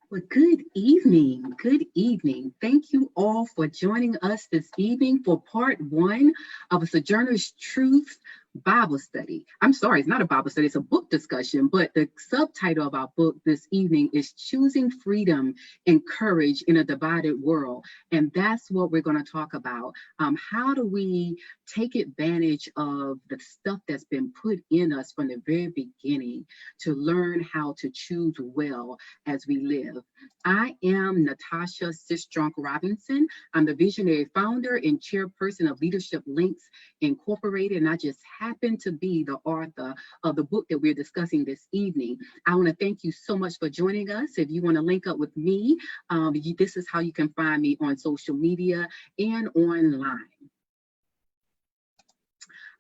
Well, good evening. Good evening. Thank you all for joining us this evening for part one of a Sojourner's Truth Bible study. I'm sorry, it's not a Bible study, it's a book discussion, but the subtitle of our book this evening is Choosing Freedom and Courage in a Divided World. And that's what we're going to talk about. How do we take advantage of the stuff that's been put in us from the very beginning to learn how to choose well as we live? I am Natasha Sistrunk Robinson. I'm the visionary founder and chairperson of Leadership Links Incorporated, and I just happen to be the author of the book that we're discussing this evening. I want to thank you so much for joining us. If you want to link up with me, this is how you can find me on social media and online.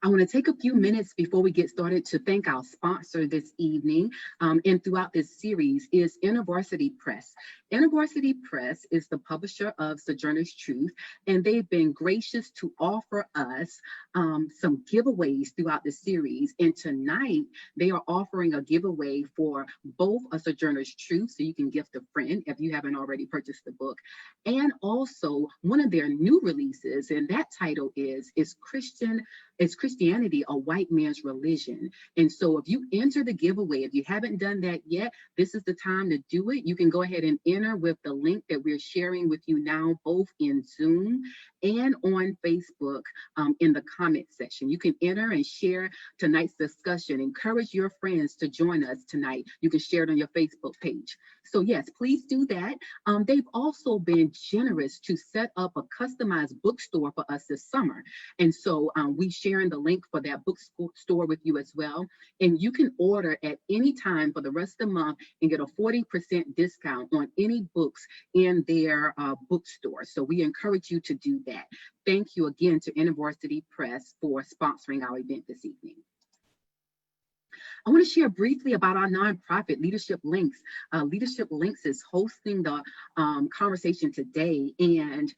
I want to take a few minutes before we get started to thank our sponsor this evening and throughout this series is InterVarsity Press. InterVarsity Press is the publisher of Sojourner's Truth, and they've been gracious to offer us some giveaways throughout the series. And tonight, they are offering a giveaway for both a Sojourner's Truth, so you can gift a friend if you haven't already purchased the book, and also one of their new releases, and that title is Christianity a White Man's Religion? And so if you enter the giveaway, if you haven't done that yet, this is the time to do it. You can go ahead and enter with the link that we're sharing with you now, both in Zoom and on Facebook in the comment section. You can enter and share tonight's discussion. Encourage your friends to join us tonight. You can share it on your Facebook page. So yes, please do that. They've also been generous to set up a customized bookstore for us this summer. And so we sharing the link for that bookstore with you as well. And you can order at any time for the rest of the month and get a 40% discount on any books in their bookstore. So we encourage you to do that. Thank you again to InterVarsity Press for sponsoring our event this evening. I want to share briefly about our nonprofit, Leadership Links. Leadership Links is hosting the conversation today. And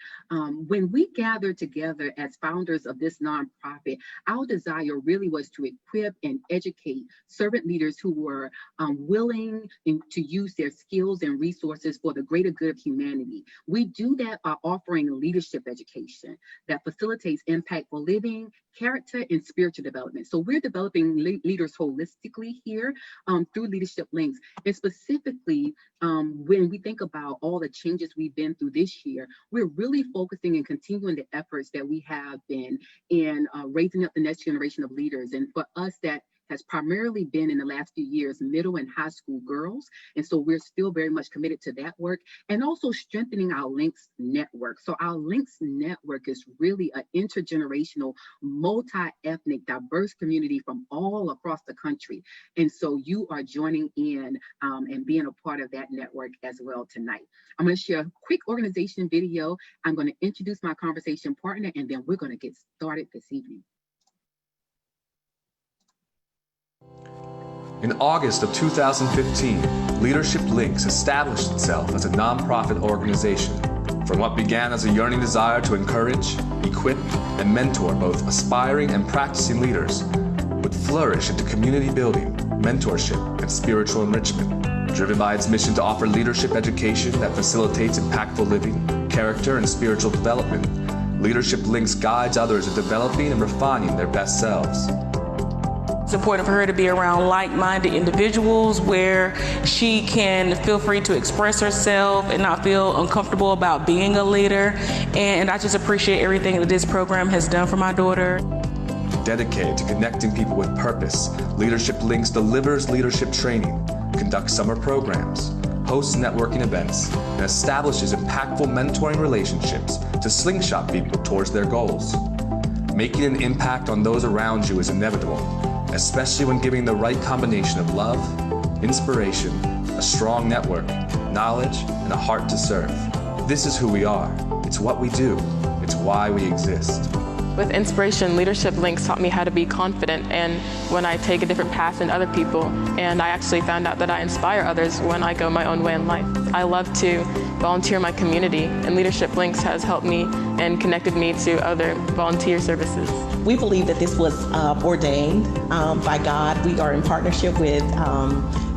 when we gathered together as founders of this nonprofit, our desire really was to equip and educate servant leaders who were willing to use their skills and resources for the greater good of humanity. We do that by offering leadership education that facilitates impactful living, character, and spiritual development. So we're developing leaders holistically here through Leadership Links. And specifically, when we think about all the changes we've been through this year, we're really focusing and continuing the efforts that we have been in raising up the next generation of leaders. And for us, that has primarily been in the last few years middle and high school girls. And so we're still very much committed to that work and also strengthening our Links network. So our Links network is really an intergenerational, multi-ethnic, diverse community from all across the country. And so you are joining in and being a part of that network as well tonight. I'm going to share a quick organization video. I'm going to introduce my conversation partner, and then we're going to get started this evening. In August of 2015, Leadership Links established itself as a nonprofit organization. From what began as a yearning desire to encourage, equip, and mentor both aspiring and practicing leaders, would flourish into community building, mentorship, and spiritual enrichment. Driven by its mission to offer leadership education that facilitates impactful living, character, and spiritual development, Leadership Links guides others in developing and refining their best selves. It's important for her to be around like-minded individuals where she can feel free to express herself and not feel uncomfortable about being a leader. And I just appreciate everything that this program has done for my daughter. Dedicated to connecting people with purpose, Leadership Links delivers leadership training, conducts summer programs, hosts networking events, and establishes impactful mentoring relationships to slingshot people towards their goals. Making an impact on those around you is inevitable, especially when giving the right combination of love, inspiration, a strong network, knowledge, and a heart to serve. This is who we are. It's what we do. It's why we exist. With Inspiration, Leadership Links taught me how to be confident and when I take a different path than other people. And I actually found out that I inspire others when I go my own way in life. I love to volunteer in my community, and Leadership Links has helped me and connected me to other volunteer services. We believe that this was ordained by God. We are in partnership with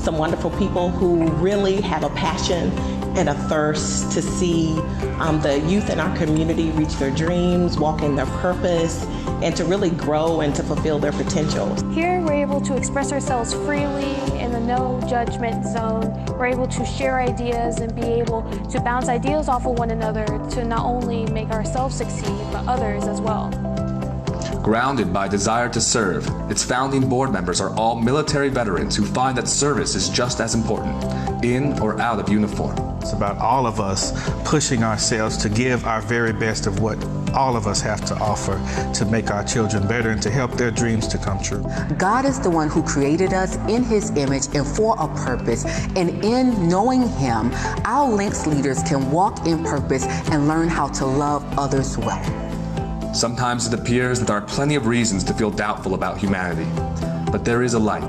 some wonderful people who really have a passion and a thirst to see the youth in our community reach their dreams, walk in their purpose, and to really grow and to fulfill their potential. Here we're able to express ourselves freely in the no judgment zone. We're able to share ideas and be able to bounce ideas off of one another to not only make ourselves succeed, but others as well. Grounded by desire to serve, its founding board members are all military veterans who find that service is just as important, in or out of uniform. It's about all of us pushing ourselves to give our very best of what all of us have to offer to make our children better and to help their dreams to come true. God is the one who created us in His image and for a purpose. And in knowing Him, our Links leaders can walk in purpose and learn how to love others well. Sometimes it appears that there are plenty of reasons to feel doubtful about humanity, but there is a light.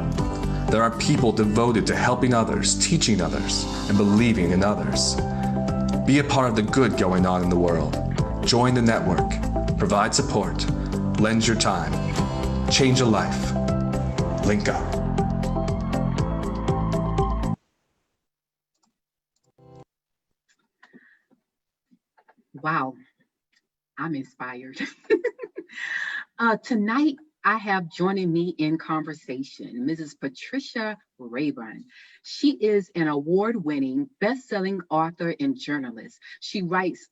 There are people devoted to helping others, teaching others, and believing in others. Be a part of the good going on in the world. Join the network, provide support, lend your time, change a life, link up. Wow, I'm inspired. Tonight, I have joining me in conversation, Mrs. Patricia Raybon. She is an award-winning, best-selling author and journalist. She writes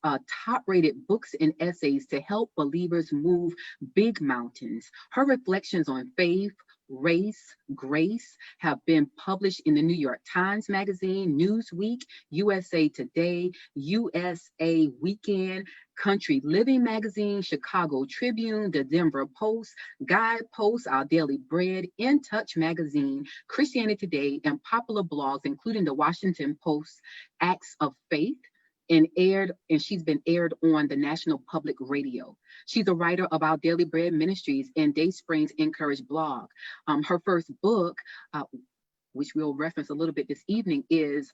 top-rated books and essays to help believers move big mountains. Her reflections on faith, race, grace have been published in the New York Times Magazine, Newsweek, USA Today, USA Weekend, Country Living Magazine, Chicago Tribune, the Denver Post, Guidepost, Our Daily Bread, In Touch Magazine, Christianity Today, and popular blogs, including the Washington Post, Acts of Faith, and she's been aired on the National Public Radio. She's a writer of Our Daily Bread Ministries and Dayspring's Encourage blog. Her first book, which we'll reference a little bit this evening, is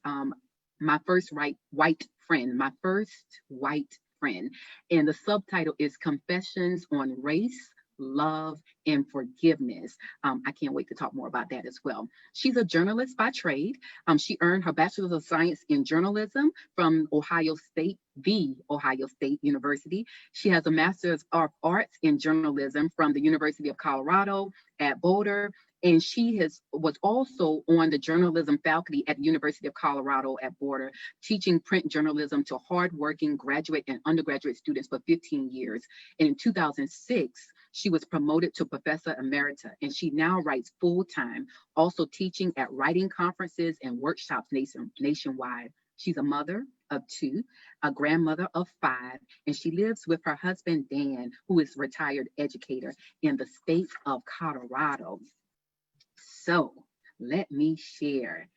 My First White Friend, My First White Friend. And the subtitle is Confessions on Race, Love, and Forgiveness. I can't wait to talk more about that as well. She's a journalist by trade. She earned her Bachelor's of Science in Journalism from the Ohio State University. She has a Master's of Arts in Journalism from the University of Colorado at Boulder. And she was also on the journalism faculty at the University of Colorado at Boulder, teaching print journalism to hardworking graduate and undergraduate students for 15 years. And in 2006, she was promoted to Professor Emerita, and she now writes full-time, also teaching at writing conferences and workshops nationwide. She's a mother of 2, a grandmother of 5, and she lives with her husband, Dan, who is a retired educator in the state of Colorado. So let me share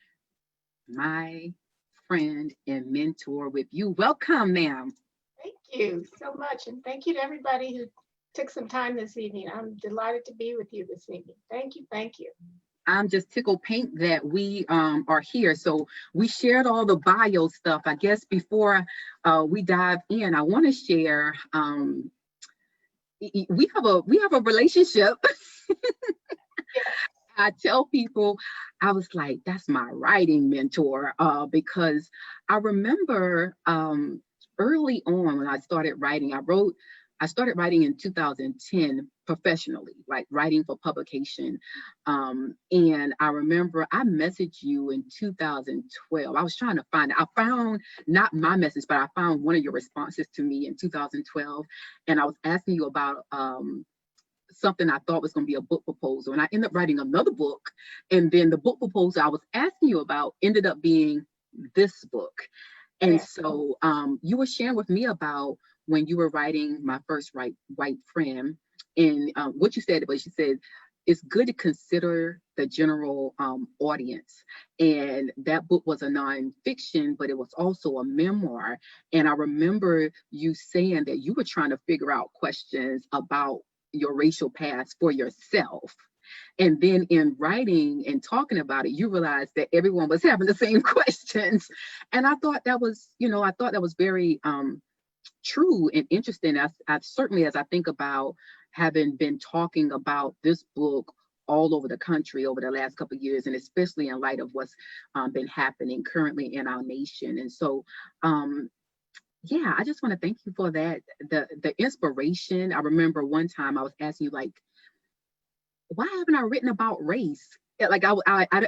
my friend and mentor with you. Welcome, ma'am. Thank you so much. And thank you to everybody who took some time this evening. I'm delighted to be with you this evening. Thank you. Thank you. I'm just tickled pink that we are here. So we shared all the bio stuff. I guess before we dive in, I want to share, we have a relationship. I tell people, I was like, that's my writing mentor, because I remember early on when I started writing, I started writing in 2010 professionally, like writing for publication. And I remember I messaged you in 2012. I was trying to I found not my message, but I found one of your responses to me in 2012. And I was asking you about something I thought was going to be a book proposal. And I ended up writing another book. And then the book proposal I was asking you about ended up being this book. And so you were sharing with me about when you were writing My First White Friend, and what you said, but you said it's good to consider the general audience. And that book was a nonfiction, but it was also a memoir. And I remember you saying that you were trying to figure out questions about your racial past for yourself. And then in writing and talking about it, you realized that everyone was having the same questions. And I thought that was, I thought that was very true and interesting. I certainly, as I think about having been talking about this book all over the country over the last couple of years, and especially in light of what's been happening currently in our nation. And so, yeah, I just want to thank you for that, the inspiration. I remember one time I was asking you, like, why haven't I written about race? Like I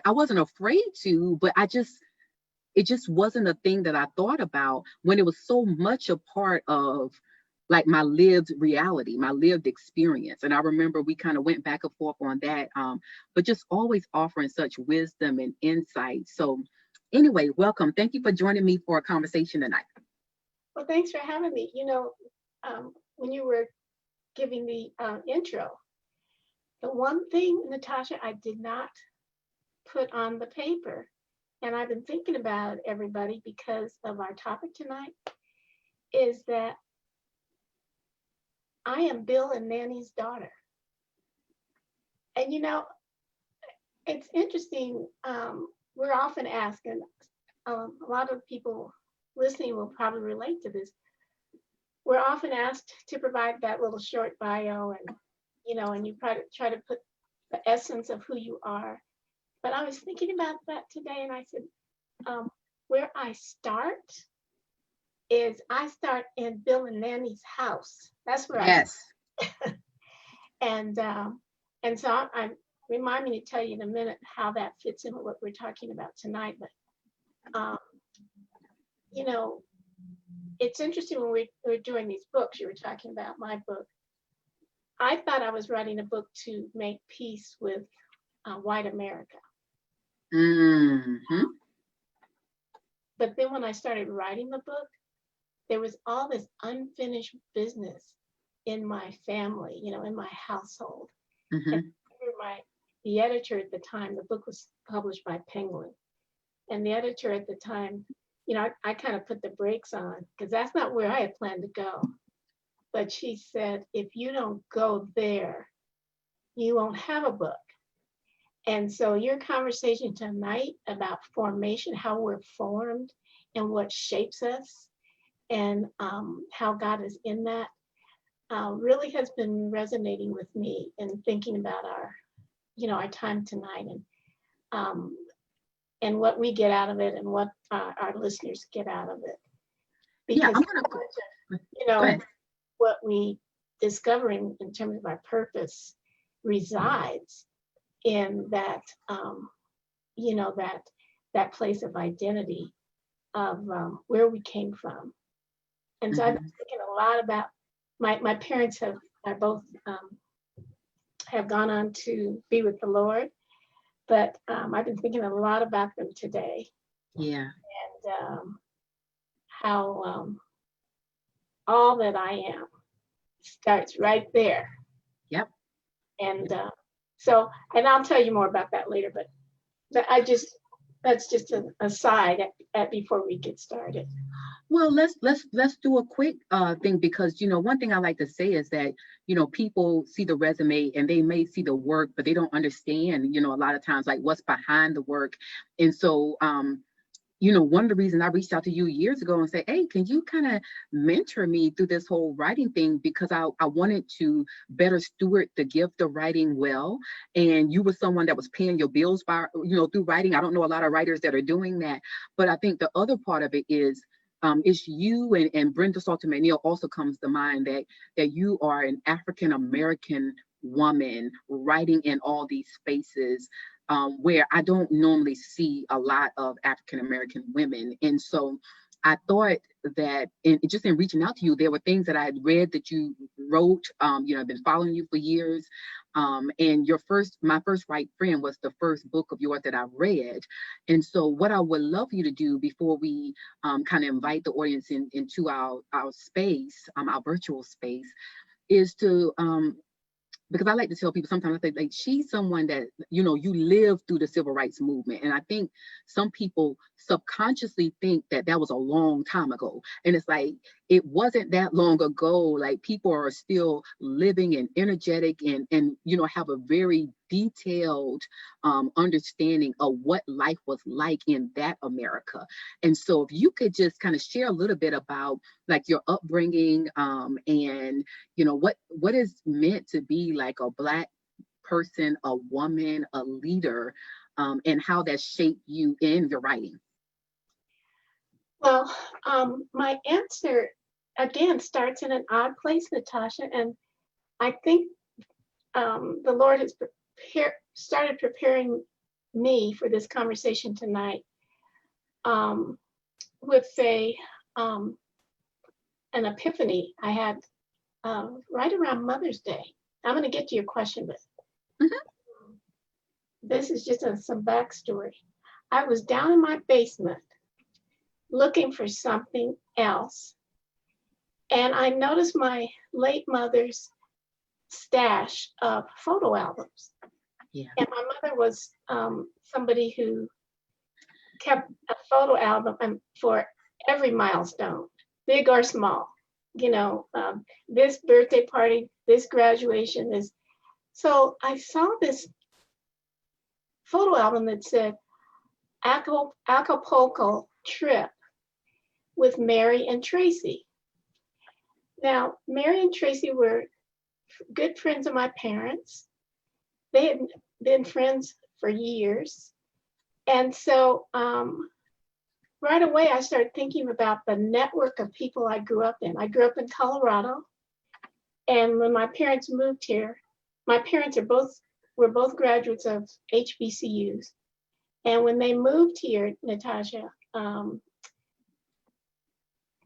wasn't afraid to, but it just wasn't a thing that I thought about when it was so much a part of like my lived reality, my lived experience. And I remember we kind of went back and forth on that, but just always offering such wisdom and insight. So anyway, welcome. Thank you for joining me for a conversation tonight. Well, thanks for having me. When you were giving the intro, the one thing, Natasha, I did not put on the paper, and I've been thinking about it, everybody, because of our topic tonight, is that I am Bill and Nanny's daughter. And it's interesting. We're often asked, and a lot of people listening will probably relate to this. We're often asked to provide that little short bio, and and you try to put the essence of who you are. But I was thinking about that today, and I said, where I start is I start in Bill and Nanny's house. That's where yes. I start. And so I'm remind me to tell you in a minute how that fits in with what we're talking about tonight. But it's interesting when we're doing these books. You were talking about my book. I thought I was writing a book to make peace with white America. Mm-hmm. But then when I started writing the book, there was all this unfinished business in my family, in my household. Mm-hmm. And the editor at the time, the book was published by Penguin. And the editor at the time, I kind of put the brakes on because that's not where I had planned to go. But she said, if you don't go there, you won't have a book. And so your conversation tonight about formation, how we're formed and what shapes us and how God is in that really has been resonating with me in thinking about our time tonight and what we get out of it and what our listeners get out of it. Because Go ahead. What we discover in terms of our purpose resides in that, that place of identity of where we came from. And so I've been thinking a lot about my parents are both have gone on to be with the Lord, but I've been thinking a lot about them today. Yeah. And how all that I am starts right there. Yep. And and I'll tell you more about that later, but that's just an aside before we get started. Well, let's do a quick thing, because one thing I like to say is that people see the resume and they may see the work, but they don't understand a lot of times like what's behind the work. And so one of the reasons I reached out to you years ago and said, hey, can you kind of mentor me through this whole writing thing? Because I wanted to better steward the gift of writing well. And you were someone that was paying your bills by, through writing. I don't know a lot of writers that are doing that. But I think the other part of it is you and Brenda Salter McNeil also comes to mind that you are an African-American woman writing in all these spaces where I don't normally see a lot of African-American women. And so I thought that just in reaching out to you, there were things that I had read that you wrote. I've been following you for years. And my first white friend was the first book of yours that I read. And so what I would love you to do before we kind of invite the audience into our space, our virtual space, is to because I like to tell people sometimes, I think like she's someone that, you know, you lived through the civil rights movement. And I think some people subconsciously think that that was a long time ago. And it's like, it wasn't that long ago. Like people are still living and energetic and you know, have a very detailed understanding of what life was like in that America. And so if you could just kind of share a little bit about like your upbringing and you know what is meant to be like a Black person, a woman, a leader, and how that shaped you in your writing. Well, my answer again starts in an odd place, Natasha, and I think the Lord has started preparing me for this conversation tonight with an epiphany I had right around Mother's Day. I'm going to get to your question, but this is just some backstory. I was down in my basement looking for something else, and I noticed my late mother's stash of photo albums. Yeah. And my mother was somebody who kept a photo album for every milestone, big or small. You know, this birthday party, this graduation, this. So I saw this photo album that said Acapulco trip with Mary and Tracy. Now, Mary and Tracy were good friends of my parents. They had been friends for years. And so right away, I started thinking about the network of people I grew up in. I grew up in Colorado. And when my parents moved here, my parents were both graduates of HBCUs. And when they moved here, Natasha,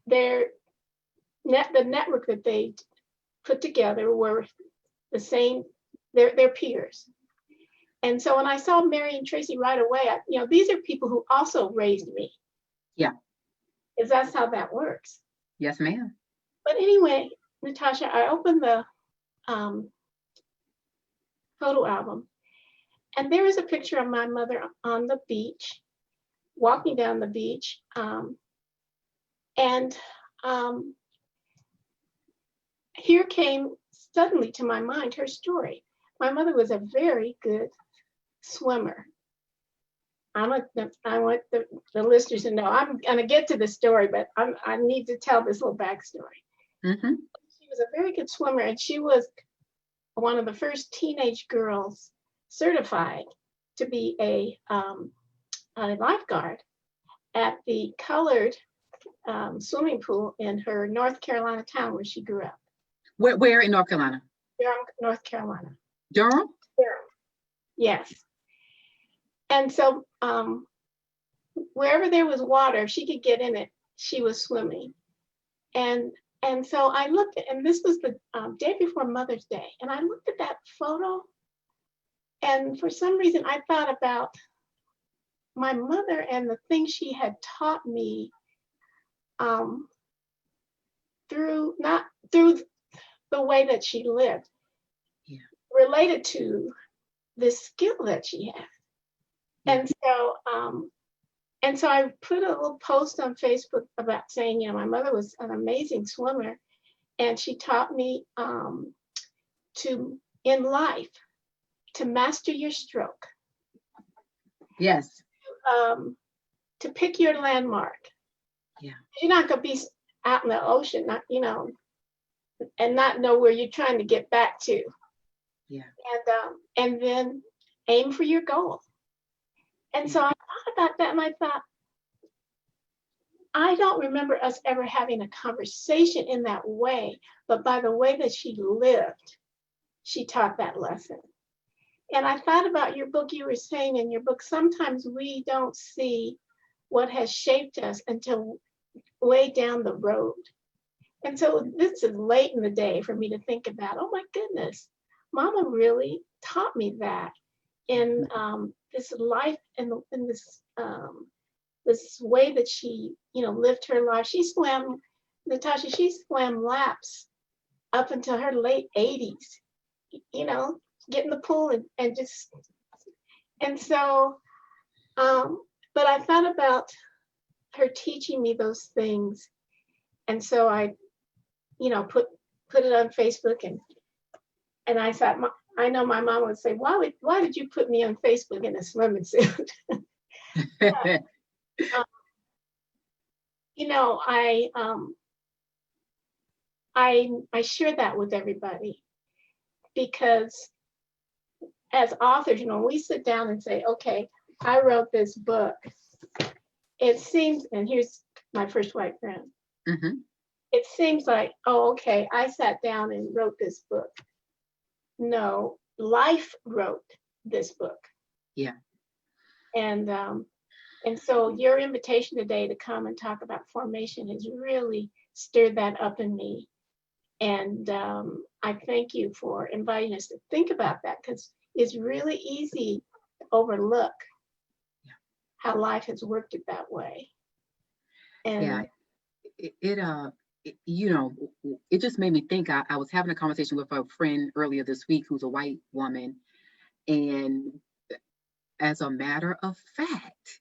the network that they put together were the same, their peers. And so when I saw Mary and Tracy right away, these are people who also raised me. Yeah. Because that's how that works. Yes, ma'am. But anyway, Natasha, I opened the photo album, and there is a picture of my mother on the beach, walking down the beach. Here came suddenly to my mind her story. My mother was a very good swimmer. I want the listeners to know, I'm going to get to the story, but I need to tell this little backstory. Mm-hmm. She was a very good swimmer, and she was one of the first teenage girls certified to be a lifeguard at the colored swimming pool in her North Carolina town where she grew up. Where in North Carolina? Durham, North Carolina. Durham? Durham, yes. And so wherever there was water, if she could get in it, she was swimming. And so I looked at, and this was the day before Mother's Day, and I looked at that photo, and for some reason I thought about my mother and the things she had taught me through the way that she lived, yeah, related to this skill that she had. Yeah. And so I put a little post on Facebook about saying, my mother was an amazing swimmer, and she taught me in life to master your stroke. Yes. To pick your landmark. Yeah. You're not gonna be out in the ocean, and not know where you're trying to get back to. Yeah. And then aim for your goal. And so I thought about that, and I thought, I don't remember us ever having a conversation in that way, but by the way that she lived, she taught that lesson. And I thought about your book. You were saying in your book, sometimes we don't see what has shaped us until way down the road. And so this is late in the day for me to think about, oh my goodness, Mama really taught me that in this life and in this way that she, lived her life. She swam, Natasha, she swam laps up until her late 80s. get in the pool and just, and so, but I thought about her teaching me those things. And so I, put it on Facebook, and I thought, I know my mom would say, why did you put me on Facebook in a swimming suit? I share that with everybody because as authors, we sit down and say, okay, I wrote this book. It seems, and here's my first white friend. Mm-hmm. It seems like, oh, okay, I sat down and wrote this book. No, life wrote this book. Yeah. And so your invitation today to come and talk about formation has really stirred that up in me. And I thank you for inviting us to think about that, because it's really easy to overlook how life has worked it that way. And it just made me think. I was having a conversation with a friend earlier this week who's a white woman, and as a matter of fact,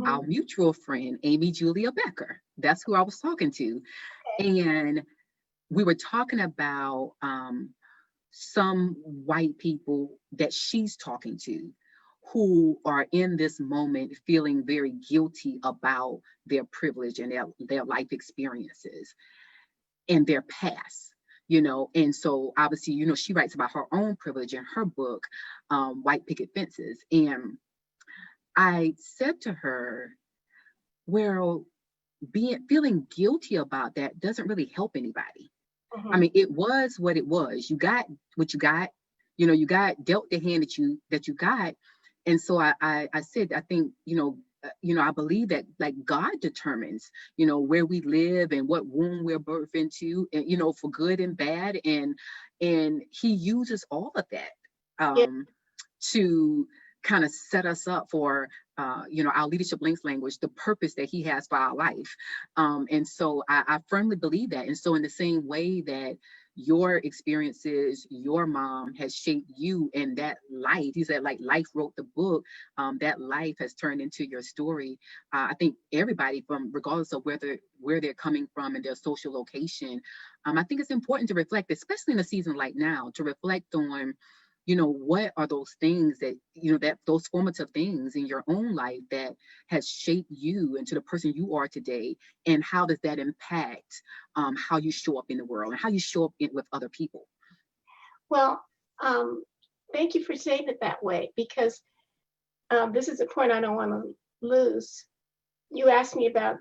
our mutual friend, Amy Julia Becker, that's who I was talking to. And we were talking about some white people that she's talking to who are in this moment feeling very guilty about their privilege and their life experiences and their past, and so obviously, she writes about her own privilege in her book, White Picket Fences. And I said to her, well, feeling guilty about that doesn't really help anybody. I mean, it was what it was. You got what you got. You got dealt the hand that you got. And so I said, I think, I believe that like God determines, where we live and what womb we're birthed into, and, for good and bad. And he uses all of that to kind of set us up for, our leadership links language, the purpose that he has for our life. And so I firmly believe that. And so in the same way that your experiences, your mom has shaped you, and that life, you said like life wrote the book, that life has turned into your story. I think everybody, from regardless of where they're coming from and their social location, I think it's important to reflect, especially in a season like now, to reflect on, what are those things that, that those formative things in your own life that has shaped you into the person you are today, and how does that impact how you show up in the world and how you show up with other people? Well, thank you for saying it that way, because this is a point I don't want to lose. You asked me about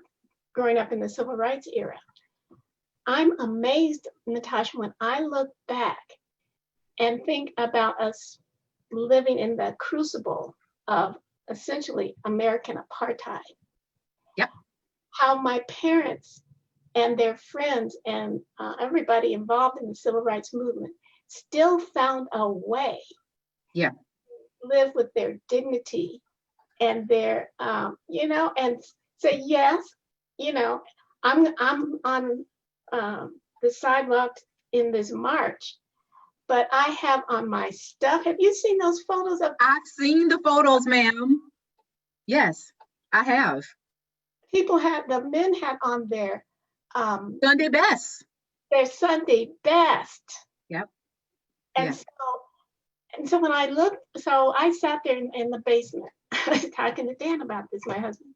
growing up in the civil rights era. I'm amazed, Natasha, when I look back and think about us living in the crucible of essentially American apartheid. Yep. How my parents and their friends and everybody involved in the civil rights movement still found a way to live with their dignity and their, and say, yes, I'm on the sidewalk in this march, but I have on my stuff. Have you seen those photos of? I've seen the photos, ma'am. Yes, I have. The men had on their Sunday best. Their Sunday best. Yep. And so when I looked, so I sat there in the basement talking to Dan about this, my husband,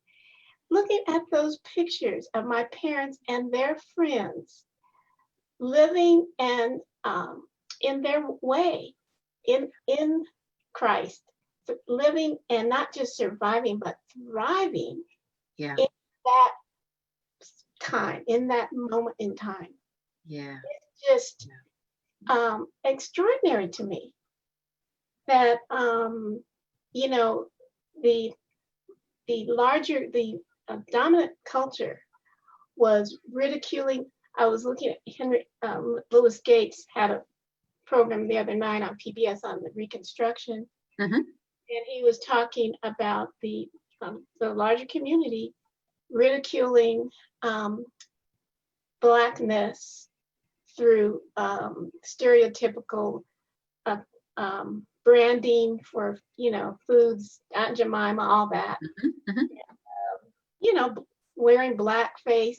looking at those pictures of my parents and their friends living and in their way, in Christ, living and not just surviving, but thriving in that time, in that moment in time. Yeah. It's just extraordinary to me that, the dominant culture was ridiculing. I was looking at Louis Gates had a program the other night on PBS on the Reconstruction, and he was talking about the larger community ridiculing Blackness through stereotypical branding for, foods, Aunt Jemima, all that. You know, wearing blackface.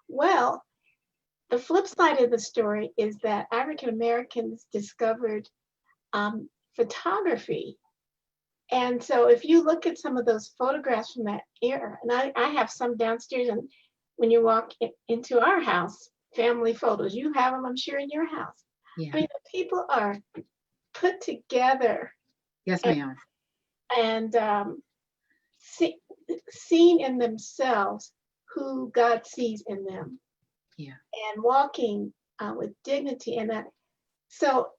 Well, the flip side of the story is that African Americans discovered photography. And so if you look at some of those photographs from that era, and I have some downstairs, and when you walk into our house, family photos, you have them, I'm sure, in your house. Yeah. I mean, the people are put together. Yes, ma'am. And seeing in themselves who God sees in them. Yeah. And walking with dignity in that. So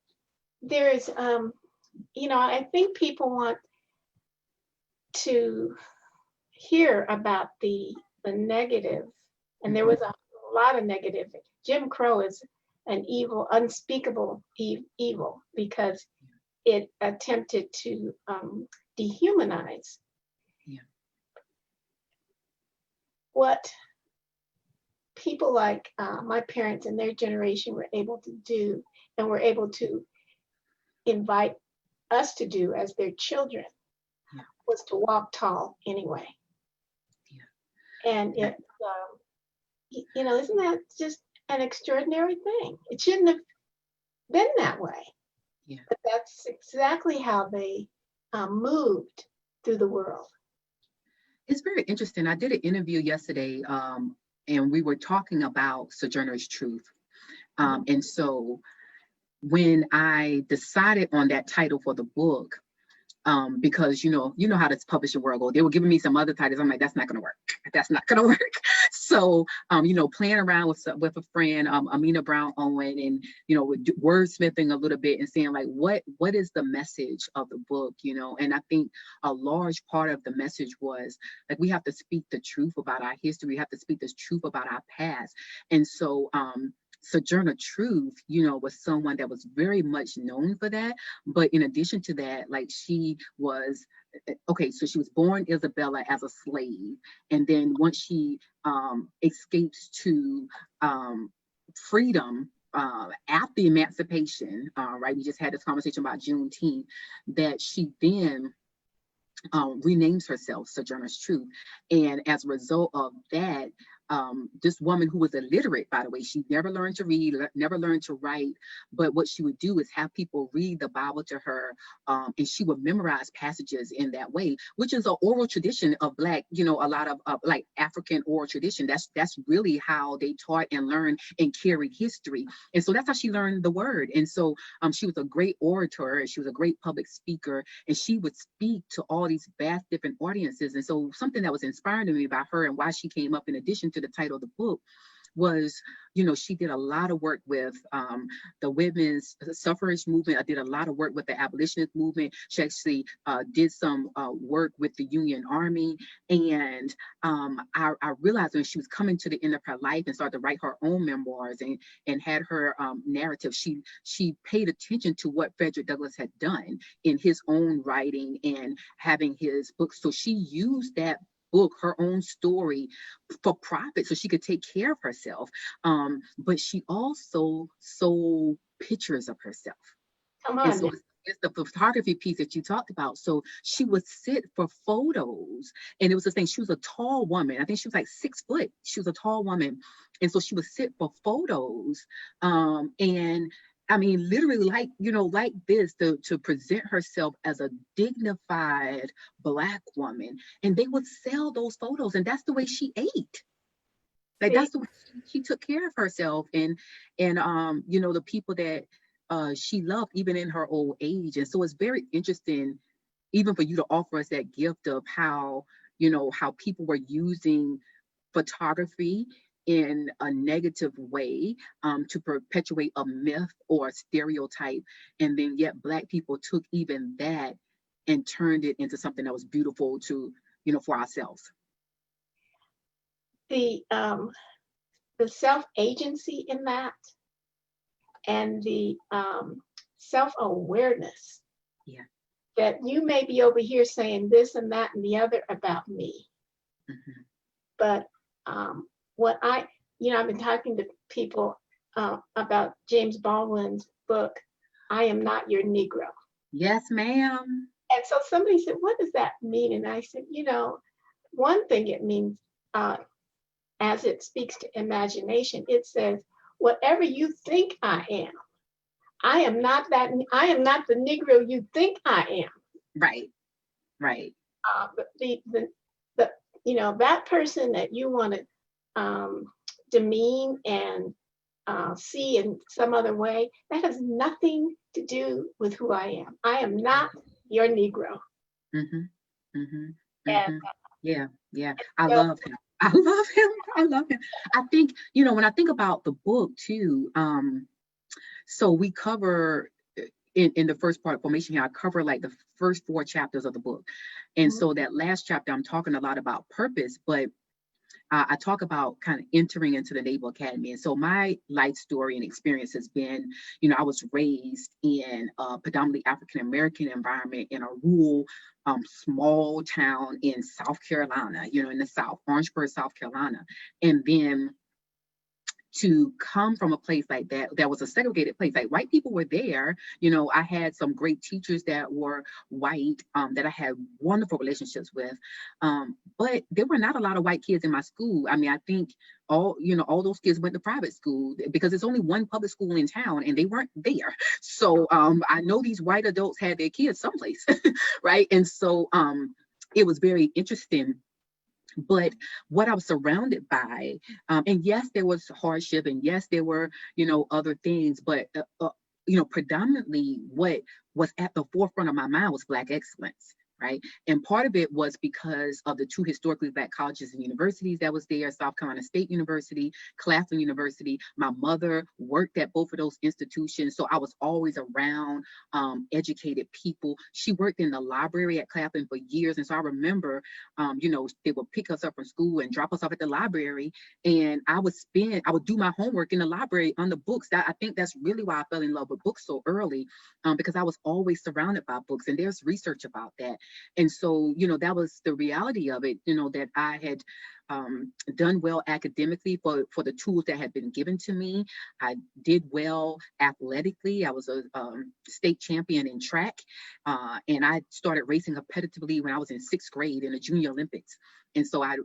there's, I think people want to hear about the negative, and there was a lot of negative. Jim Crow is an evil, unspeakable evil, because it attempted to dehumanize. Yeah. What people like my parents and their generation were able to do, and were able to invite us to do as their children, was to walk tall anyway. Yeah. And it, isn't that just an extraordinary thing? It shouldn't have been that way. Yeah. But that's exactly how they moved through the world. It's very interesting. I did an interview yesterday, and we were talking about Sojourner's Truth. And so when I decided on that title for the book, because you know how this publishing world goes. They were giving me some other titles. I'm like, that's not gonna work. That's not gonna work. So playing around with a friend, Amina Brown Owen, and wordsmithing a little bit and saying like, what is the message of the book? And I think a large part of the message was like, we have to speak the truth about our history. We have to speak the truth about our past. And so Sojourner Truth, was someone that was very much known for that. But in addition to that, like, she was, so she was born Isabella as a slave. And then once she escapes to freedom after emancipation, right? We just had this conversation about Juneteenth, that she then renames herself Sojourner's Truth. And as a result of that, this woman who was illiterate, by the way, she never learned to read, never learned to write, but what she would do is have people read the Bible to her, and she would memorize passages in that way, which is an oral tradition of Black, a lot of like African oral tradition. That's really how they taught and learned and carried history. And so that's how she learned the word. And so she was a great orator, and she was a great public speaker, and she would speak to all these vast different audiences. And so something that was inspiring to me about her and why she came up in addition to the title of the book was, she did a lot of work with the women's suffrage movement. I did a lot of work with the abolitionist movement. She actually did some work with the Union Army. And I realized when she was coming to the end of her life and started to write her own memoirs and had her narrative, she paid attention to what Frederick Douglass had done in his own writing and having his books. So she used that book, her own story, for profit, so she could take care of herself. But she also sold pictures of herself. Come on. And so it's the photography piece that you talked about. So she would sit for photos, and it was the thing. She was a tall woman. I think she was like 6 foot. She was a tall woman, and so she would sit for photos, and I mean, literally, like this, to present herself as a dignified Black woman. And they would sell those photos, and that's the way she ate. Like, that's the way she took care of herself, and the people that she loved, even in her old age. And so it's very interesting, even for you to offer us that gift of how people were using photography in a negative way to perpetuate a myth or a stereotype, and then yet Black people took even that and turned it into something that was beautiful to for ourselves. The self-agency in that, and the self-awareness, that you may be over here saying this and that and the other about me, but what I've been talking to people about James Baldwin's book, I Am Not Your Negro. Yes, ma'am. And so somebody said, what does that mean? And I said, one thing it means, as it speaks to imagination, it says, whatever you think I am not that, I am not the Negro you think I am. Right, right. But that person that you want to demean and see in some other way, that has nothing to do with who I am. I am not your Negro. Mm-hmm, mm-hmm, And mm-hmm. Yeah. I love him. I love him. I love him. I think, when I think about the book too, so we cover in the first part, formation here, I cover like the first 4 chapters of the book. And so that last chapter, I'm talking a lot about purpose, but I talk about kind of entering into the Naval Academy. And so my life story and experience has been, I was raised in a predominantly African-American environment in a rural, small town in South Carolina, in the South, Orangeburg, South Carolina. And then to come from a place like that was a segregated place. Like, white people were there. I had some great teachers that were white, that I had wonderful relationships with. But there were not a lot of white kids in my school. I mean, I think all those kids went to private school because there's only one public school in town and they weren't there. So I know these white adults had their kids someplace, right? And so it was very interesting. But what I was surrounded by, and yes, there was hardship, and yes, there were, other things, but, predominantly what was at the forefront of my mind was Black excellence, right? And part of it was because of the 2 historically Black colleges and universities that was there, South Carolina State University, Claflin University. My mother worked at both of those institutions, so I was always around educated people. She worked in the library at Claflin for years, and so I remember, they would pick us up from school and drop us off at the library, and I would do my homework in the library on the books. I think that's really why I fell in love with books so early, because I was always surrounded by books, and there's research about that. And so, that was the reality of it, that I had done well academically for the tools that had been given to me. I did well athletically. I was a state champion in track, and I started racing competitively when I was in 6th grade in the Junior Olympics. And so I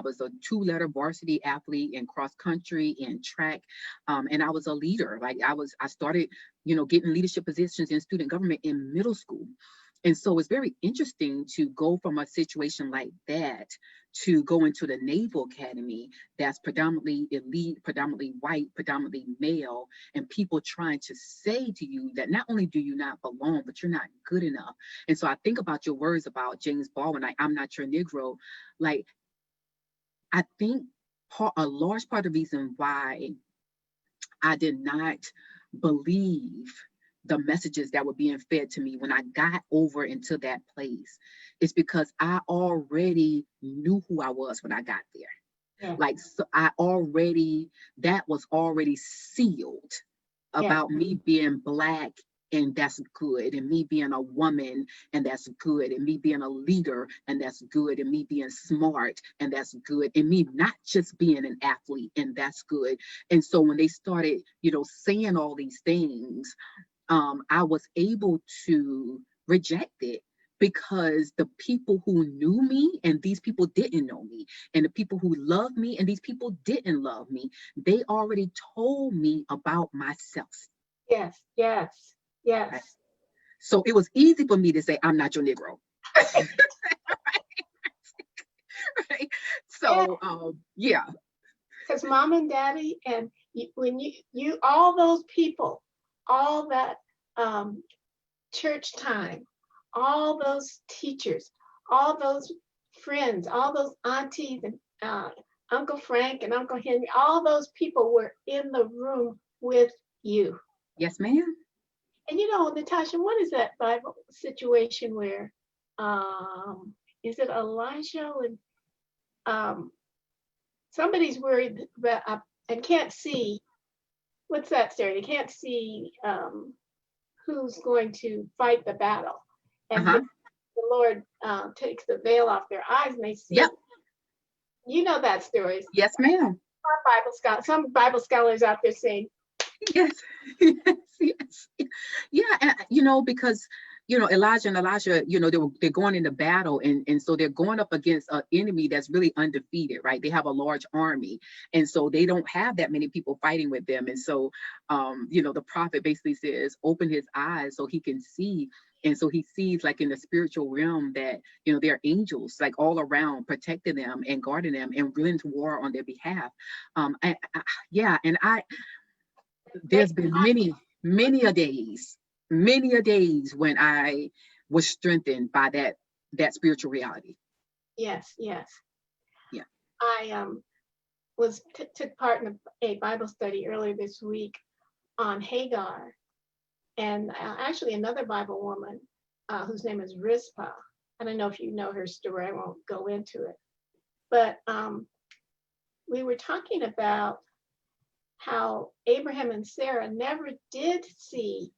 was a 2-letter varsity athlete in cross country and track, and I was a leader. Like I started, getting leadership positions in student government in middle school. And so it's very interesting to go from a situation like that to go into the Naval Academy that's predominantly elite, predominantly white, predominantly male, and people trying to say to you that not only do you not belong, but you're not good enough. And so I think about your words about James Baldwin, like, I'm not your Negro. Like, I think a large part of the reason why I did not believe the messages that were being fed to me when I got over into that place is because I already knew who I was when I got there. Yeah. Like, so that was already sealed about me being Black, and that's good, and me being a woman, and that's good, and me being a leader, and that's good, and me being smart, and that's good, and me not just being an athlete, and that's good. And so when they started, saying all these things, I was able to reject it because the people who knew me and these people didn't know me, and the people who loved me and these people didn't love me, they already told me about myself. Yes. Right? So it was easy for me to say, I'm not your Negro. Right? So, yeah. Because mom and daddy, and when you all those people, all that church time, all those teachers, all those friends, all those aunties and Uncle Frank and Uncle Henry, all those people were in the room with you. Yes, ma'am. And Natasha, what is that Bible situation where, is it Elijah and somebody's worried about and can't see, what's that story? They can't see who's going to fight the battle. And the Lord takes the veil off their eyes and they see. Yep. You know that story. Yes, ma'am. Some Bible scholars out there saying, yes. Yeah, and, because Elijah and Elisha, they're going into battle, and so they're going up against an enemy that's really undefeated, right? They have a large army, and so they don't have that many people fighting with them. And so, the prophet basically says, open his eyes so he can see. And so he sees, like in the spiritual realm, that there are angels like all around protecting them and guarding them and willing to war on their behalf. There's been many a days when I was strengthened by that spiritual reality. Yes, yes. Yeah. I took part in a Bible study earlier this week on Hagar, and actually another Bible woman whose name is Rizpah. I don't know if you know her story. I won't go into it, but we were talking about how Abraham and Sarah never did see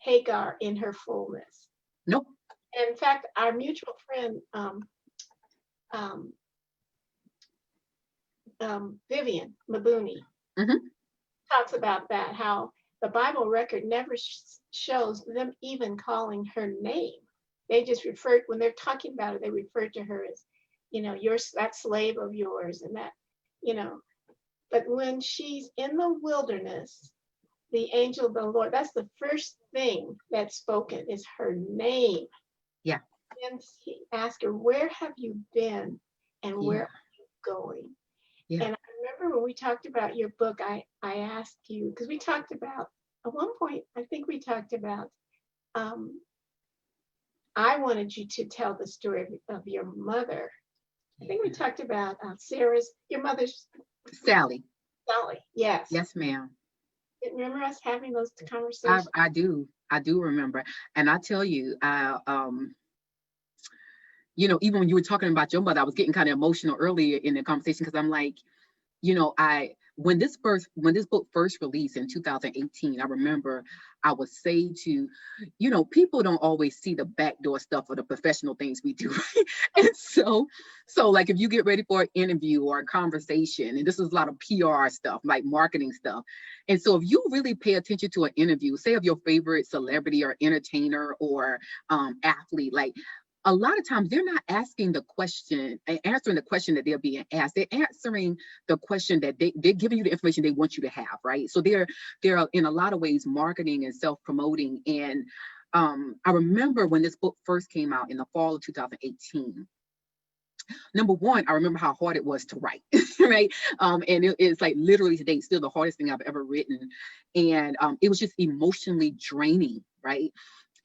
Hagar in her fullness. Nope. And in fact, our mutual friend, Vivian Mabuni, talks about that, how the Bible record never shows them even calling her name. They just when they're talking about it, they refer to her as, that slave of yours and that, But when she's in the wilderness, the angel of the Lord, that's the first thing that's spoken is her name. Yeah. And he asked her, where have you been and where are you going? Yeah. And I remember when we talked about your book, I asked you, because we talked about, at one point, I think we talked about, I wanted you to tell the story of your mother. I think we talked about your mother's Sally. Sally, yes. Yes, ma'am. Remember us having those conversations? I do remember. And I tell you, even when you were talking about your mother, I was getting kind of emotional earlier in the conversation, because I'm like, when this book first released in 2018, I remember I would say to, people don't always see the backdoor stuff or the professional things we do. And so like if you get ready for an interview or a conversation, and this is a lot of PR stuff, like marketing stuff. And so if you really pay attention to an interview, say of your favorite celebrity or entertainer or athlete, like a lot of times they're not answering the question that they're being asked. They're answering the question that they're giving you the information they want you to have, right? So they're in a lot of ways marketing and self-promoting. And I remember when this book first came out in the fall of 2018. Number one, I remember how hard it was to write, right? And it's like literally today, still the hardest thing I've ever written. And it was just emotionally draining, right?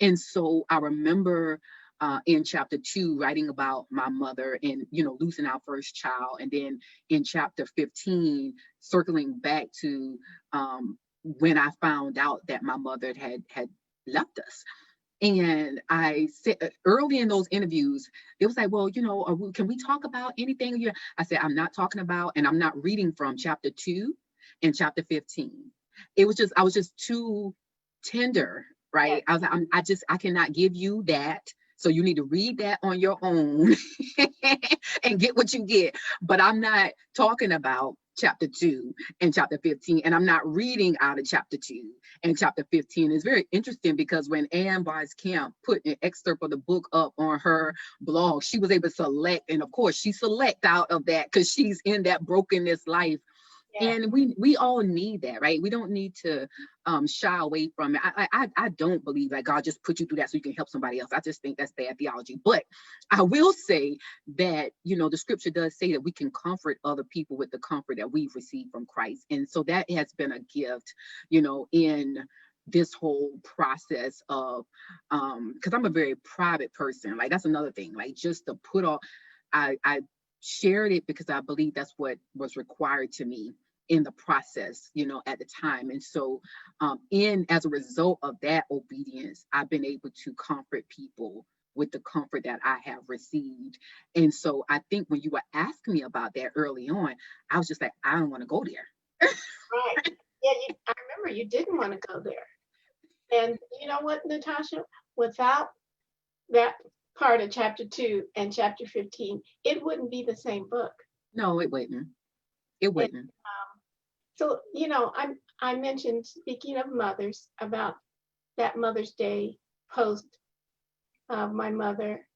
And so I remember in chapter 2, writing about my mother and, losing our first child. And then in chapter 15, circling back to when I found out that my mother had left us. And I said early in those interviews, it was like, well, can we talk about anything? I said, I'm not talking about, and I'm not reading from chapter 2 and chapter 15. I was just too tender, right? I was like, I cannot give you that. So you need to read that on your own and get what you get. But I'm not talking about chapter 2 and chapter 15, and I'm not reading out of chapter 2 and chapter 15. It's very interesting because when Ann Wise Camp put an excerpt of the book up on her blog, she was able to select, and of course she select out of that because she's in that brokenness life. Yeah. And we all need that, right? We don't need to shy away from it. I don't believe that God just put you through that so you can help somebody else. I just think that's bad theology. But I will say that, the scripture does say that we can comfort other people with the comfort that we've received from Christ. And so that has been a gift, in this whole process of, because I'm a very private person. Like, that's another thing, like just to put all, I shared it because I believe that's what was required to me in the process, at the time. And so as a result of that obedience, I've been able to comfort people with the comfort that I have received. And so I think when you were asking me about that early on, I was just like, I don't want to go there. Right. Yeah, I remember you didn't want to go there. And you know what, Natasha, without that part of chapter 2 and chapter 15, it wouldn't be the same book. No, it wouldn't. It wouldn't. And, so, I mentioned, speaking of mothers, about that Mother's Day post of my mother.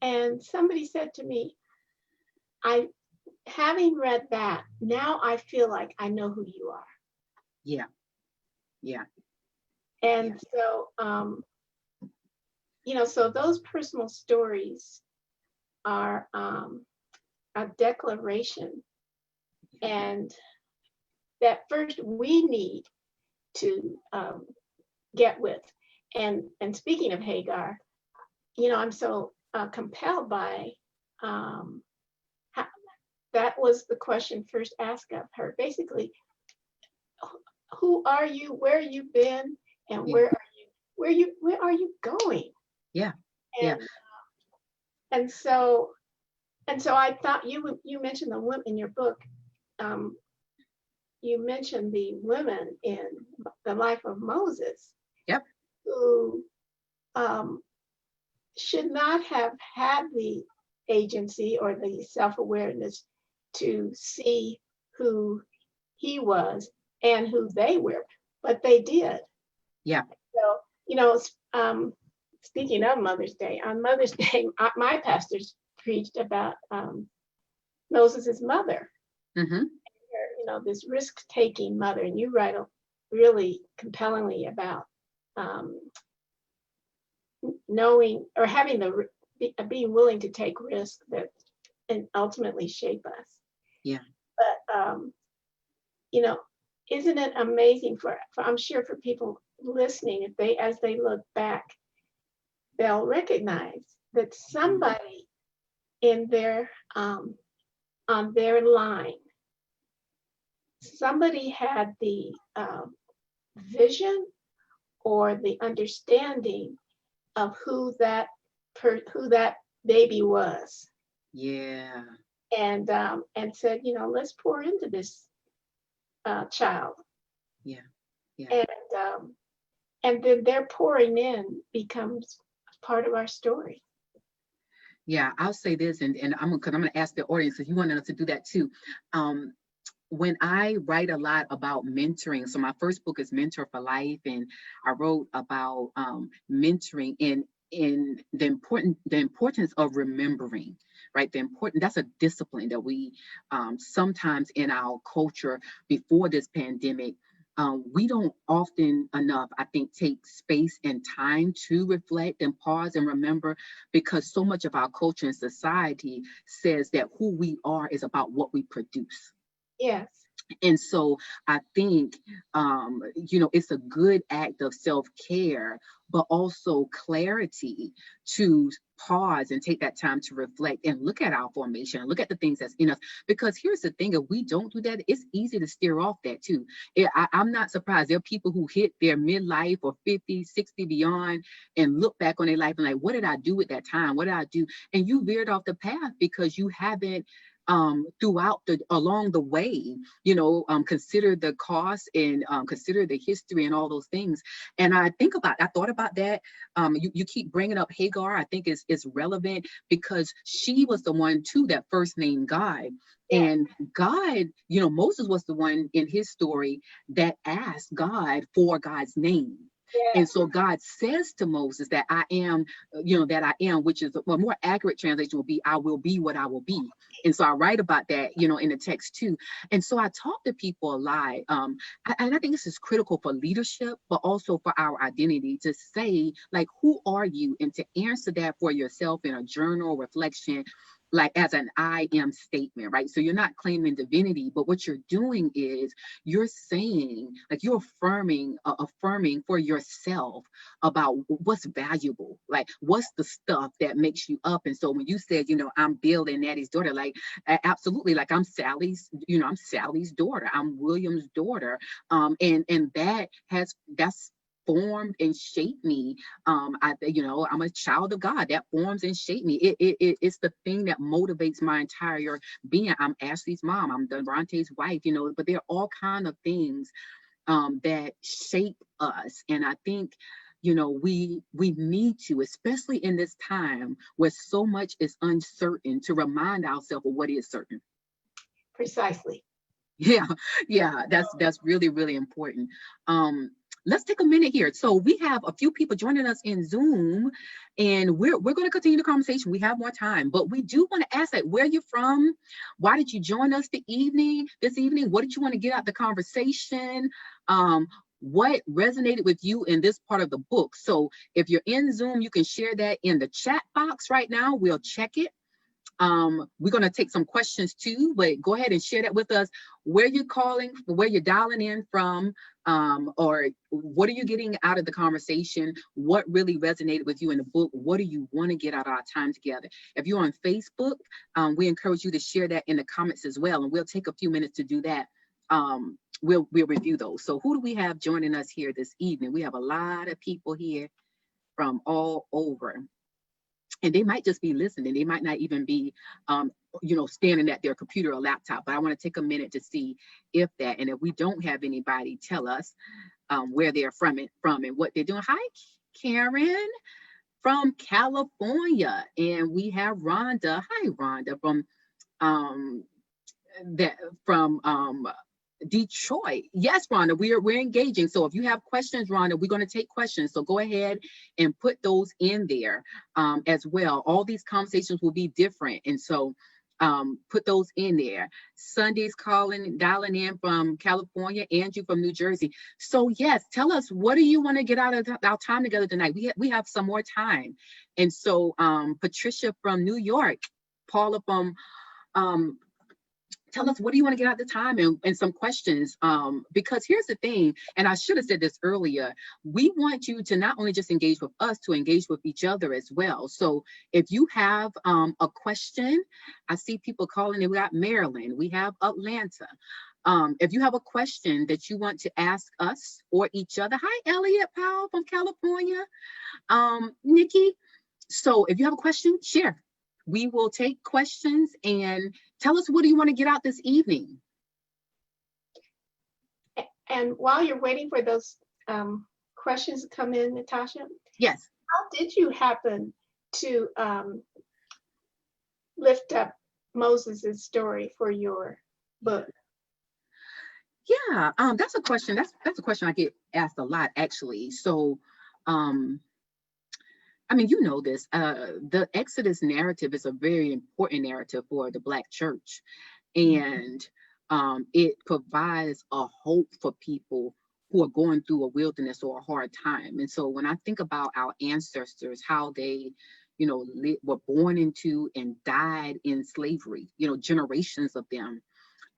And somebody said to me, having read that, now I feel like I know who you are. Yeah. Yeah. And so, so those personal stories are a declaration, and that first we need to get with. And speaking of Hagar, I'm so compelled by that was the question first asked of her. Basically, who are you? Where you been? And where are you going? Yeah. And, and so I thought you mentioned the women in your book. You mentioned the women in the life of Moses. Yep. Who should not have had the agency or the self-awareness to see who he was and who they were, but they did. Yeah. So, speaking of Mother's Day, on Mother's Day, my pastors preached about Moses' mother. Mm-hmm. This risk-taking mother, and you write really compellingly about knowing or having being willing to take risks that and ultimately shape us. Yeah. But isn't it amazing for I'm sure for people listening, as they look back, they'll recognize that somebody in their on their line, somebody had the vision or the understanding of who that baby was. Yeah. And said, let's pour into this child. Yeah. Yeah. And then their pouring in becomes part of our story. Yeah, I'll say this, and I'm gonna ask the audience if you want us to do that too. When I write a lot about mentoring, so my first book is Mentor for Life, and I wrote about mentoring in the importance of remembering, right? That's a discipline that we sometimes in our culture before this pandemic, we don't often enough, I think, take space and time to reflect and pause and remember, because so much of our culture and society says that who we are is about what we produce. Yes. And so I think, it's a good act of self-care, but also clarity to pause and take that time to reflect and look at our formation, look at the things that's in us. Because here's the thing, if we don't do that, it's easy to steer off that too. I'm not surprised. There are people who hit their midlife or 50, 60 beyond and look back on their life and like, what did I do at that time? What did I do? And you veered off the path because you haven't along the way, consider the cost and consider the history and all those things. And I thought about that. You keep bringing up Hagar. I think is relevant because she was the one too that first named God. Yeah. And God, Moses was the one in his story that asked God for God's name. Yeah. And so God says to Moses that I am, which is a more accurate translation will be, I will be what I will be. And so I write about that, in the text too. And so I talk to people a lot. And I think this is critical for leadership, but also for our identity to say, like, who are you? And to answer that for yourself in a journal reflection, like as an I am statement, right? So you're not claiming divinity, but what you're doing is you're saying, like you're affirming for yourself about what's valuable, like what's the stuff that makes you up. And so when you said, I'm Bill and Natty's daughter, like absolutely, like I'm Sally's daughter, I'm William's daughter. And that's formed and shaped me. I'm a child of God that forms and shaped me. It's the thing that motivates my entire being. I'm Ashley's mom. I'm Devontae's wife. But there are all kinds of things that shape us. And I think, we need to, especially in this time where so much is uncertain, to remind ourselves of what is certain. Precisely. Yeah, that's really, really important. let's take a minute here. So we have a few people joining us in Zoom, and we're going to continue the conversation. We have more time, but we do want to ask, like, where you're from, why did you join us this evening? What did you want to get out of the conversation? What resonated with you in this part of the book? So if you're in Zoom, you can share that in the chat box right now. We'll check it. We're going to take some questions too, but go ahead and share that with us, where you're calling, where you're dialing in from, or what are you getting out of the conversation? What really resonated with you in the book? What do you want to get out of our time together? If you're on Facebook, we encourage you to share that in the comments as well, and we'll take a few minutes to do that. We'll review those. So who do we have joining us here this evening? We have a lot of people here from all over. And they might just be listening. They might not even be, standing at their computer or laptop. But I want to take a minute to see if that, and if we don't have anybody, tell us where they're from and what they're doing. Hi, Karen from California. And we have Rhonda. Hi, Rhonda from Detroit. Yes, Rhonda, we're engaging. So if you have questions, Rhonda, we're going to take questions. So go ahead and put those in there as well. All these conversations will be different. And so put those in there. Sunday's dialing in from California, Andrew from New Jersey. So yes, tell us, what do you want to get out of our time together tonight? We have some more time. And so Patricia from New York, Paula from tell us, what do you want to get out of the time, and some questions, because here's the thing, and I should have said this earlier, we want you to not only just engage with us, to engage with each other as well. So if you have a question, I see people calling, and we got Maryland, we have Atlanta. If you have a question that you want to ask us or each other, hi, Elliot Powell from California, Nikki. So if you have a question, share. We will take questions, and tell us, what do you want to get out this evening? And while you're waiting for those questions to come in, Natasha. Yes. How did you happen to lift up Moses' story for your book? Yeah, that's a question. That's a question I get asked a lot, actually. So, I mean, you know this, the Exodus narrative is a very important narrative for the Black church. And it provides a hope for people who are going through a wilderness or a hard time. And so when I think about our ancestors, how they, were born into and died in slavery, generations of them,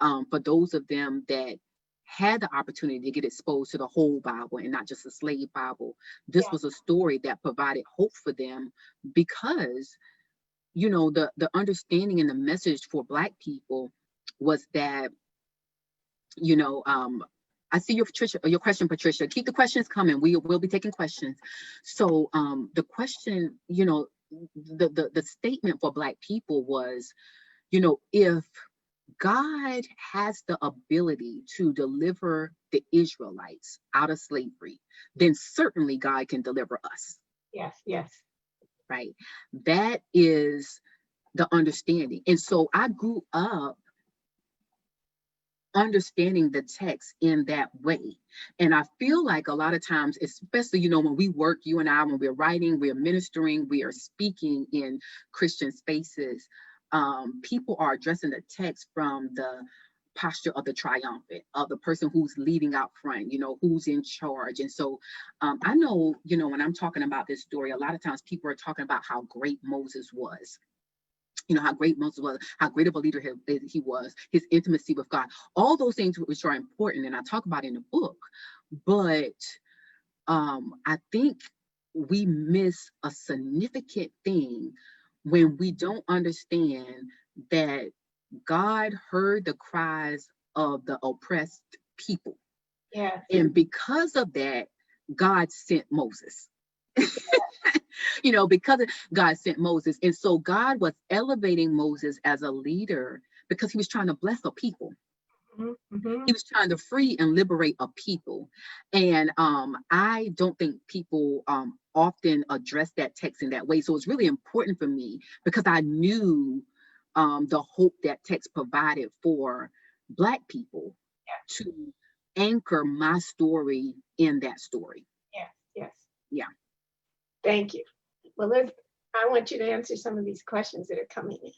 for those of them that had the opportunity to get exposed to the whole Bible and not just a slave Bible, this was a story that provided hope for them, because, the understanding and the message for Black people was that, I see your question, Patricia. Keep the questions coming. We'll be taking questions. So the question, the statement for Black people was, if God has the ability to deliver the Israelites out of slavery, then certainly God can deliver us. Yes. Right. That is the understanding. And so I grew up understanding the text in that way. And I feel like a lot of times, especially, when we work, you and I, when we're writing, we're ministering, we are speaking in Christian spaces, people are addressing the text from the posture of the triumphant, of the person who's leading out front, who's in charge. And so I know, when I'm talking about this story, a lot of times people are talking about how great Moses was. How great Moses was, how great of a leader he was, his intimacy with God, all those things which are important, and I talk about in the book. But I think we miss a significant thing when we don't understand that God heard the cries of the oppressed people. Yeah. And because of that, God sent Moses. Because God sent Moses. And so God was elevating Moses as a leader because he was trying to bless a people. Mm-hmm. He was trying to free and liberate a people. And I don't think people often address that text in that way. So it's really important for me, because I knew the hope that text provided for Black people to anchor my story in that story. Yes, yes. Yeah. Thank you. Well, I want you to answer some of these questions that are coming in.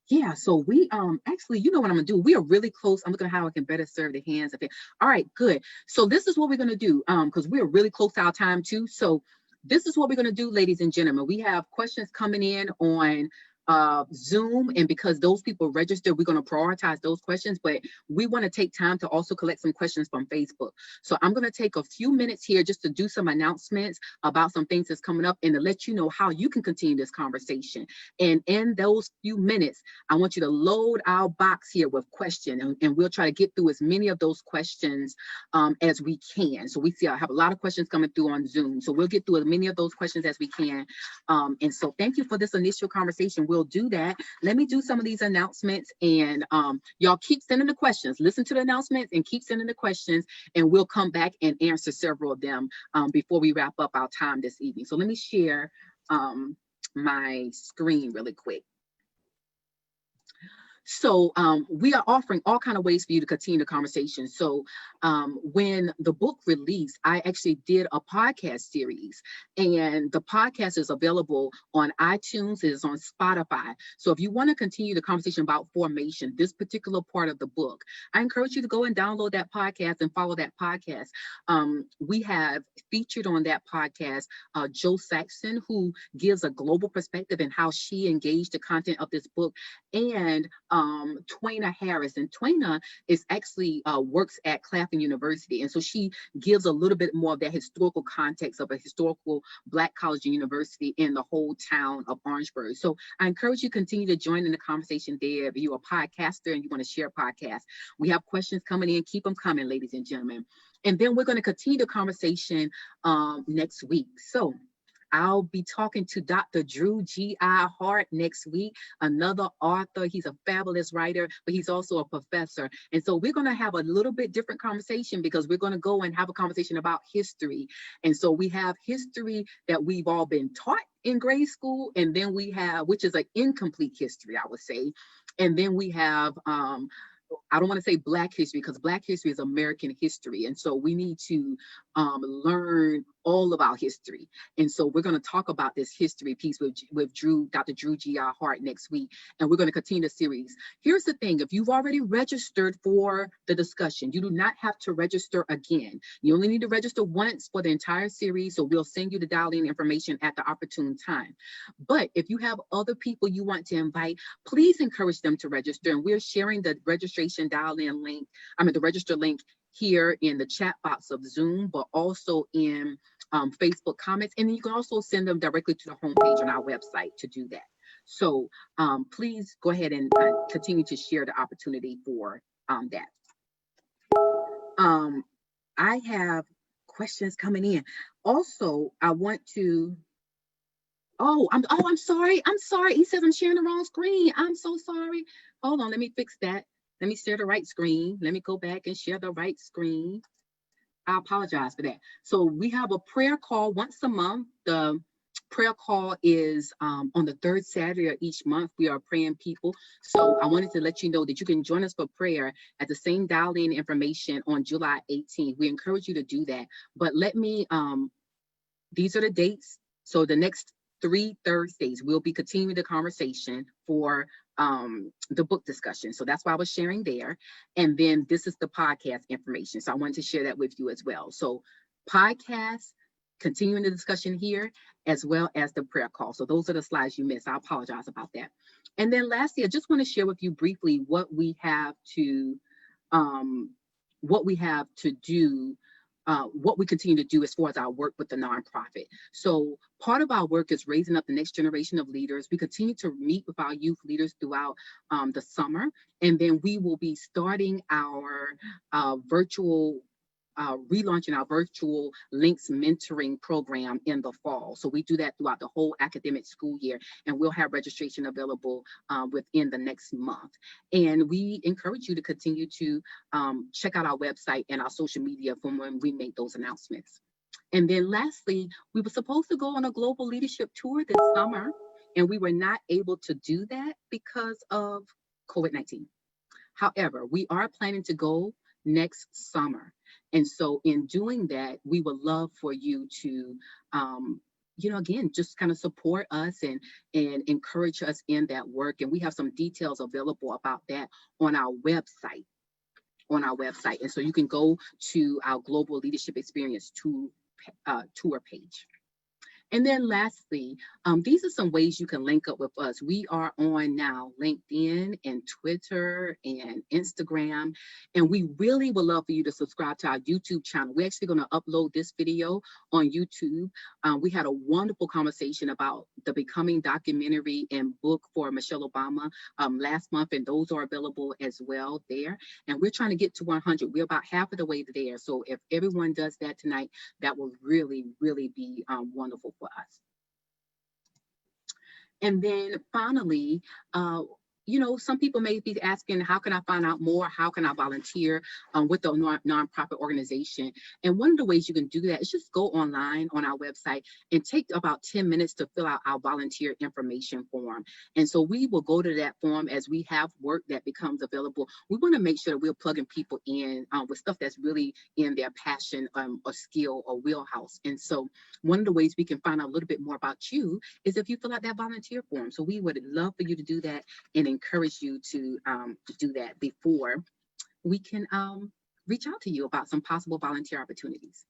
Yeah, so we actually, you know what I'm gonna do? We are really close. I'm looking at how I can better serve the hands of it. All right, good. So this is what we're gonna do, because we're really close to our time too. So this is what we're gonna do, ladies and gentlemen. We have questions coming in on Zoom, and because those people register, we're going to prioritize those questions, but we want to take time to also collect some questions from Facebook. So I'm going to take a few minutes here just to do some announcements about some things that's coming up and to let you know how you can continue this conversation. And in those few minutes, I want you to load our box here with questions, and we'll try to get through as many of those questions as we can. So we see I have a lot of questions coming through on Zoom, so we'll get through as many of those questions as we can. And so thank you for this initial conversation. We'll do that. Let me do some of these announcements, and y'all keep sending the questions. Listen to the announcements and keep sending the questions, and we'll come back and answer several of them before we wrap up our time this evening. So let me share my screen really quick. So we are offering all kinds of ways for you to continue the conversation. So when the book released, I actually did a podcast series, and the podcast is available on iTunes, it is on Spotify. So if you want to continue the conversation about formation, this particular part of the book, I encourage you to go and download that podcast and follow that podcast. We have featured on that podcast Joe Saxon, who gives a global perspective and how she engaged the content of this book, and Twaina Harris. And Twaina is actually works at Claflin University, and so she gives a little bit more of that historical context of a historical Black college and university in the whole town of Orangeburg. So I encourage you to continue to join in the conversation there. If you're a podcaster and you want to share podcasts, we have questions coming in. Keep them coming, ladies and gentlemen. And then we're going to continue the conversation next week. So I'll be talking to Dr. Drew G.I. Hart next week, another author. He's a fabulous writer, but he's also a professor. And so we're going to have a little bit different conversation, because we're going to go and have a conversation about history. And so we have history that we've all been taught in grade school, and then we have, which is an incomplete history, I would say. And then we have, I don't want to say Black history, because Black history is American history. And so we need to learn all of our history. And so we're going to talk about this history piece with Dr. Drew G.I. Hart next week. And we're going to continue the series. Here's the thing. If you've already registered for the discussion, you do not have to register again. You only need to register once for the entire series. So we'll send you the dial-in information at the opportune time. But if you have other people you want to invite, please encourage them to register. And we're sharing the registration dial-in link, the register link here in the chat box of Zoom, but also in Facebook comments. And you can also send them directly to the homepage on our website to do that. So please go ahead and continue to share the opportunity for that. I have questions coming in. Also, I want to, I'm sorry. He says I'm sharing the wrong screen. I'm so sorry. Hold on, let me fix that. Let me share the right screen. Let me go back and share the right screen. I apologize for that. So we have a prayer call once a month. The prayer call is on the third Saturday of each month. We are praying people. So I wanted to let you know that you can join us for prayer at the same dial-in information on July 18th. We encourage you to do that. But let me, these are the dates. So the next 3 Thursdays, we'll be continuing the conversation for the book discussion. So that's why I was sharing there. And then this is the podcast information. So I wanted to share that with you as well. So podcast, continuing the discussion here, as well as the prayer call. So those are the slides you missed. I apologize about that. And then lastly, I just want to share with you briefly what we have to do, what we continue to do as far as our work with the nonprofit. So part of our work is raising up the next generation of leaders. We continue to meet with our youth leaders throughout the summer, and then we will be starting our relaunching our virtual Links mentoring program in the fall. So we do that throughout the whole academic school year, and we'll have registration available within the next month. And we encourage you to continue to check out our website and our social media from when we make those announcements. And then lastly, we were supposed to go on a global leadership tour this summer, and we were not able to do that because of COVID-19. However, we are planning to go next summer. And so in doing that, we would love for you to, again, just kind of support us and encourage us in that work. And we have some details available about that on our website. And so you can go to our Global Leadership Experience tour page. And then lastly, these are some ways you can link up with us. We are on now LinkedIn and Twitter and Instagram, and we really would love for you to subscribe to our YouTube channel. We're actually going to upload this video on YouTube. We had a wonderful conversation about the Becoming documentary and book for Michelle Obama last month, and those are available as well there. And we're trying to get to 100. We're about half of the way there. So if everyone does that tonight, that will really, really be wonderful for us. And then finally, some people may be asking, how can I find out more? How can I volunteer with a nonprofit organization? And one of the ways you can do that is just go online on our website and take about 10 minutes to fill out our volunteer information form. And so we will go to that form as we have work that becomes available. We want to make sure that we're plugging people in with stuff that's really in their passion or skill or wheelhouse. And so one of the ways we can find out a little bit more about you is if you fill out that volunteer form. So we would love for you to do that and encourage you to do that before we can reach out to you about some possible volunteer opportunities.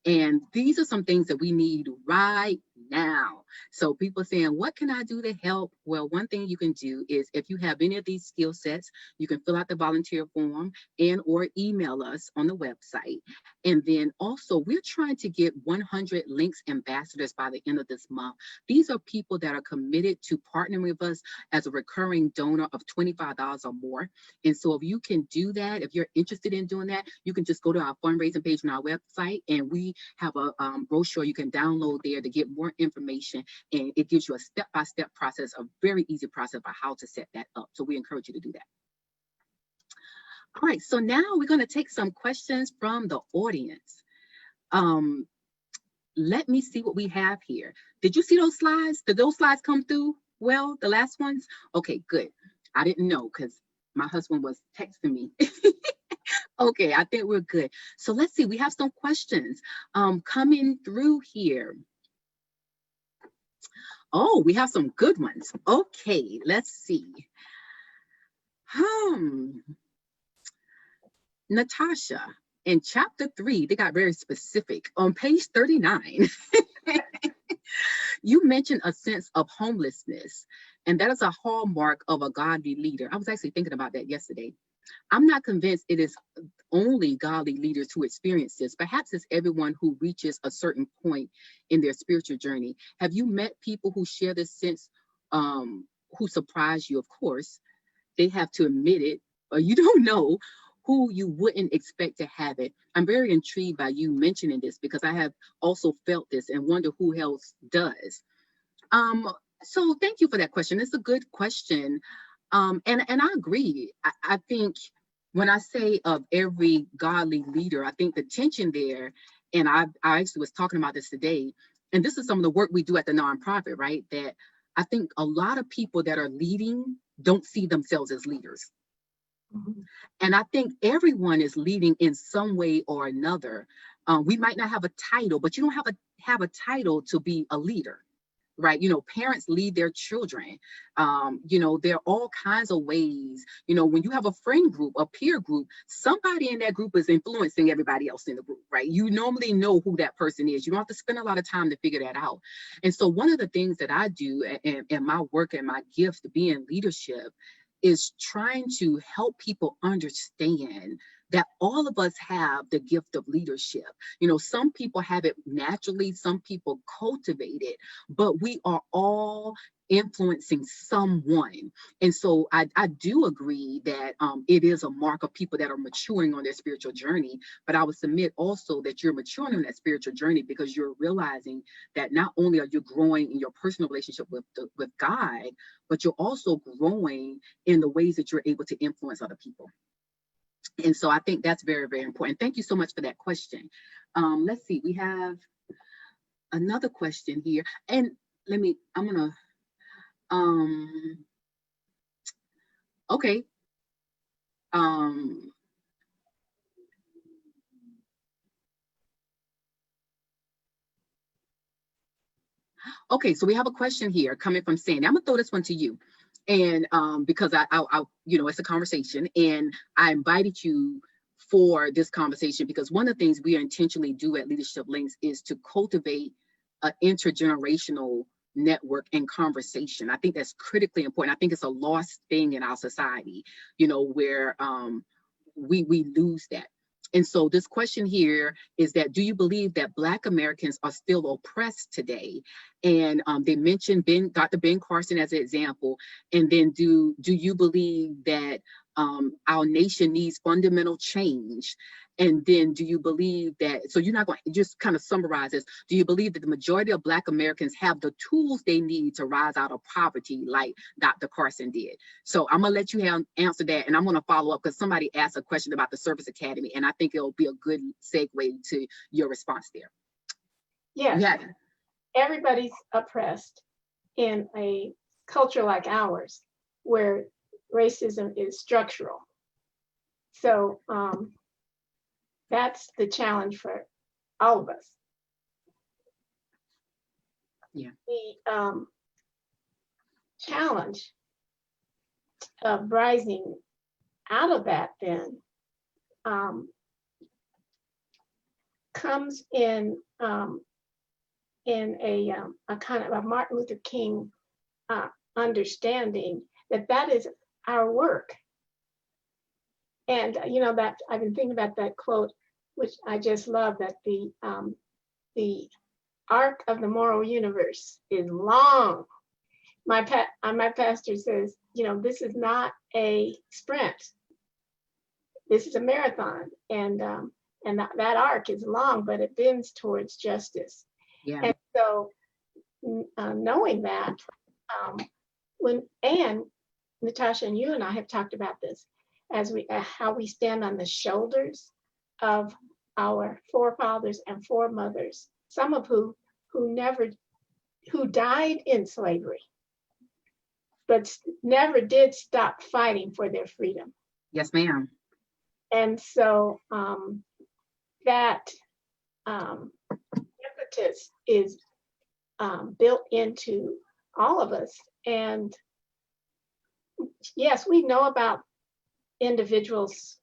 And these are some things that we need right now. So people saying, what can I do to help? Well, one thing you can do is if you have any of these skill sets, you can fill out the volunteer form and or email us on the website. And then also we're trying to get 100 Links ambassadors by the end of this month. These are people that are committed to partnering with us as a recurring donor of $25 or more. And so if you can do that, if you're interested in doing that, you can just go to our fundraising page on our website, and we have a brochure you can download there to get more information, and it gives you a step-by-step process, a very easy process of how to set that up. So we encourage you to do that. All right, so now we're going to take some questions from the audience. Let me see what we have here. Did you see those slides? Did those slides come through well, the last ones? Okay, good. I didn't know because my husband was texting me. Okay, I think we're good. So let's see, we have some questions coming through here. Oh, we have some good ones. Okay, let's see. Natasha, in chapter 3, they got very specific. On page 39, you mentioned a sense of homelessness, and that is a hallmark of a godly leader. I was actually thinking about that yesterday. I'm not convinced it is only godly leaders who experience this. Perhaps it's everyone who reaches a certain point in their spiritual journey. Have you met people who share this sense, who surprise you? Of course, they have to admit it, or you don't know who you wouldn't expect to have it. I'm very intrigued by you mentioning this because I have also felt this and wonder who else does. So thank you for that question. It's a good question. And I agree. I think when I say of every godly leader, I think the tension there, and I actually was talking about this today, and this is some of the work we do at the nonprofit, right? That I think a lot of people that are leading don't see themselves as leaders. Mm-hmm. And I think everyone is leading in some way or another. We might not have a title, but you don't have a title to be a leader. Right? Parents lead their children. There are all kinds of ways. When you have a friend group, a peer group, somebody in that group is influencing everybody else in the group, right? You normally know who that person is. You don't have to spend a lot of time to figure that out. And so one of the things that I do in my work and my gift to be in leadership is trying to help people understand that all of us have the gift of leadership. Some people have it naturally, some people cultivate it, but we are all influencing someone. And so I do agree that it is a mark of people that are maturing on their spiritual journey, but I would submit also that you're maturing on that spiritual journey because you're realizing that not only are you growing in your personal relationship with God, but you're also growing in the ways that you're able to influence other people. And so I think that's very, very important. Thank you so much for that question. Let's see, we have another question here. And okay. Okay, so we have a question here coming from Sandy. I'm gonna throw this one to you, and because I it's a conversation, and I invited you for this conversation because one of the things we intentionally do at Leadership Links is to cultivate an intergenerational network and conversation. I think that's critically important. I think it's a lost thing in our society, where we lose that. And so this question here is that, do you believe that Black Americans are still oppressed today? And they mentioned Dr. Ben Carson as an example. And then do you believe that our nation needs fundamental change? And then do you believe that, so you're not going to just kind of summarize this, do you believe that the majority of Black Americans have the tools they need to rise out of poverty like Dr. Carson did? So I'm going to let you answer that, and I'm going to follow up because somebody asked a question about the Service Academy, and I think it'll be a good segue to your response there. Yes, everybody's oppressed in a culture like ours where racism is structural. So that's the challenge for all of us. Yeah. The challenge of rising out of that then comes in a kind of a Martin Luther King understanding that is our work. And that I've been thinking about that quote, which I just love, that the arc of the moral universe is long. My pastor says, this is not a sprint. This is a marathon, and that arc is long, but it bends towards justice. Yeah. And so, knowing that, and Natasha and you and I have talked about this, as how we stand on the shoulders of our forefathers and foremothers, some of who died in slavery, but never did stop fighting for their freedom. Yes, ma'am. And so that impetus is built into all of us. And yes, we know about individuals,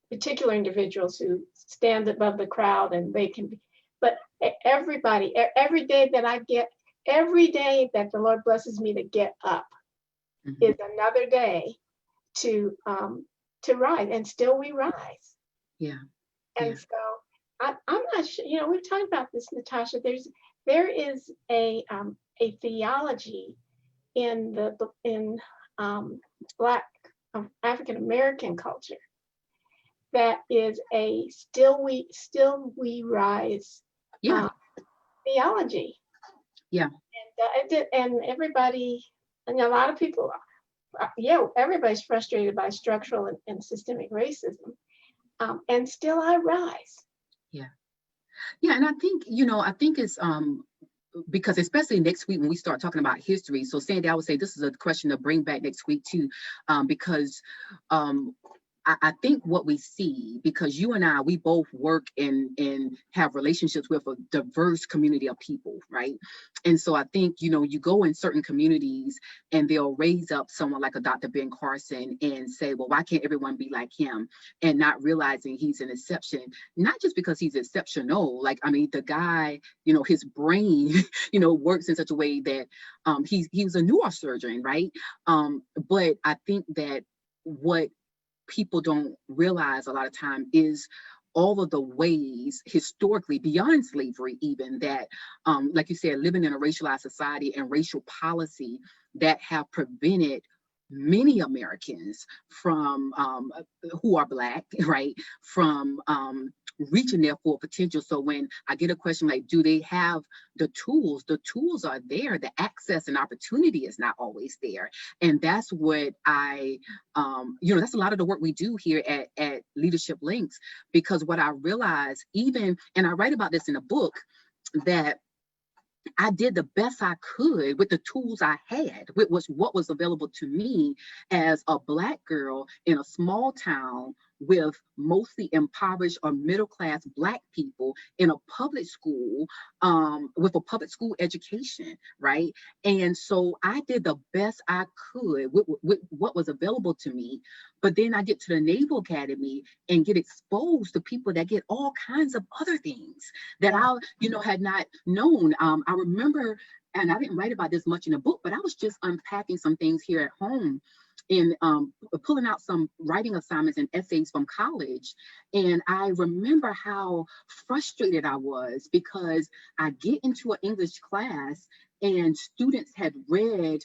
particular individuals who stand above the crowd, and they can be, but everybody, every day that the Lord blesses me to get up is another day to rise, and still we rise. Yeah. And so I'm not sure, we've talked about this, Natasha, there is a theology in Black African American culture that is a still we rise theology. Yeah. And everybody, a lot of people, everybody's frustrated by structural and systemic racism, and still I rise. Yeah, and I think it's because especially next week when we start talking about history. So Sandy, I would say this is a question to bring back next week too, because I think what we see, because you and I, we both work and have relationships with a diverse community of people, right? And so I think, you go in certain communities and they'll raise up someone like a Dr. Ben Carson and say, well, why can't everyone be like him? And not realizing he's an exception, not just because he's exceptional. The guy, his brain, works in such a way that he was a neurosurgeon, right? But I think that what people don't realize a lot of time is all of the ways historically beyond slavery, even that, like you said, living in a racialized society and racial policy that have prevented many Americans from who are Black, right, from reaching their full potential. So when I get a question like, do they have the tools? The tools are there. The access and opportunity is not always there. And that's what that's a lot of the work we do here at Leadership Links, because what I realize and I write about this in a book, that I did the best I could with the tools I had, with what was available to me as a Black girl in a small town with mostly impoverished or middle-class Black people in a public school, with a public school education, right? And so I did the best I could with what was available to me. But then I get to the Naval Academy and get exposed to people that get all kinds of other things that I, had not known. I remember, and I didn't write about this much in the book, but I was just unpacking some things here at home and pulling out some writing assignments and essays from college. And I remember how frustrated I was because I get into an English class and students had read,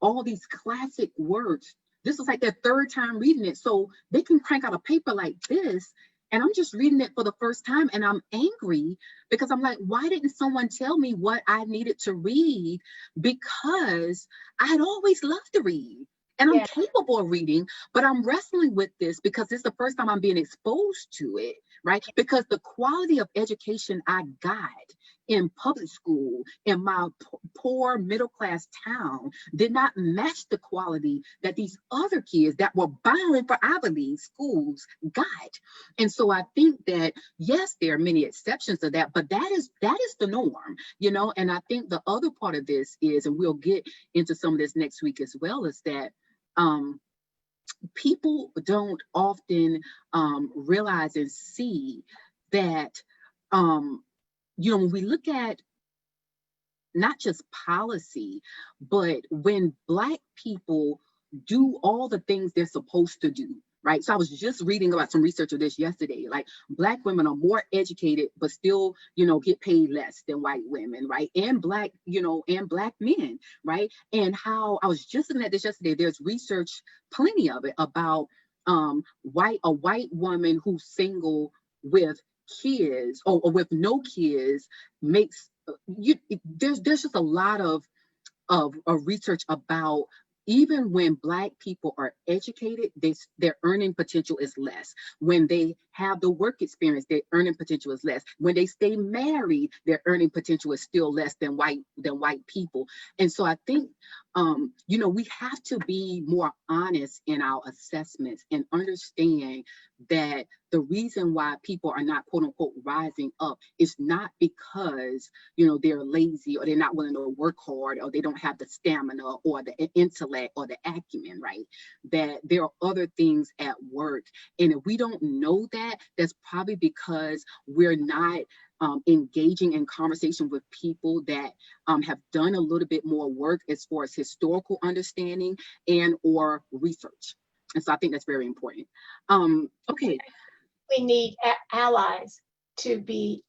all these classic works. This was like their third time reading it. So they can crank out a paper like this. And I'm just reading it for the first time. And I'm angry because I'm like, why didn't someone tell me what I needed to read? Because I had always loved to read. And I'm capable of reading, but I'm wrestling with this because it's the first time I'm being exposed to it, right? Because the quality of education I got in public school in my poor middle-class town did not match the quality that these other kids that were bound for Ivy League schools got. And so I think that, yes, there are many exceptions to that, but that is the norm, and I think the other part of this is, and we'll get into some of this next week as well, is that people don't often realize and see that, when we look at not just policy, but when Black people do all the things they're supposed to do, right? So I was just reading about some research of this yesterday. Like, Black women are more educated, but still, get paid less than white women, right? And Black men, right? And how I was just looking at this yesterday. There's research, plenty of it, about a white woman who's single with kids or with no kids makes there's just a lot of research about, even when Black people are educated, their earning potential is less. When they have the work experience, their earning potential is less. When they stay married, their earning potential is still less than white people. And so I think, we have to be more honest in our assessments and understand that the reason why people are not, quote unquote, rising up is not because, they're lazy or they're not willing to work hard or they don't have the stamina or the intellect or the acumen, right? That there are other things at work. And if we don't know that, that's probably because we're not engaging in conversation with people that have done a little bit more work as far as historical understanding and or research. And so I think that's very important. Okay. We need allies to be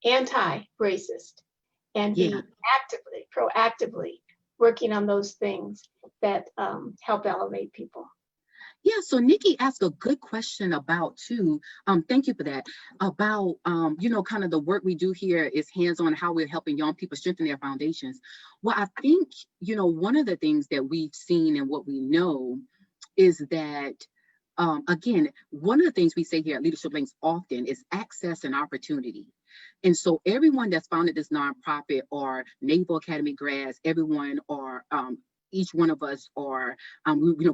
anti-racist and be proactively working on those things that help elevate people. Yeah, so Nikki asked a good question about too. Thank you for that. About kind of the work we do here is hands-on, how we're helping young people strengthen their foundations. Well, I think one of the things that we've seen and what we know is that again, one of the things we say here at Leadership Links often is access and opportunity. And so everyone that's founded this nonprofit are Naval Academy grads, everyone are each one of us are,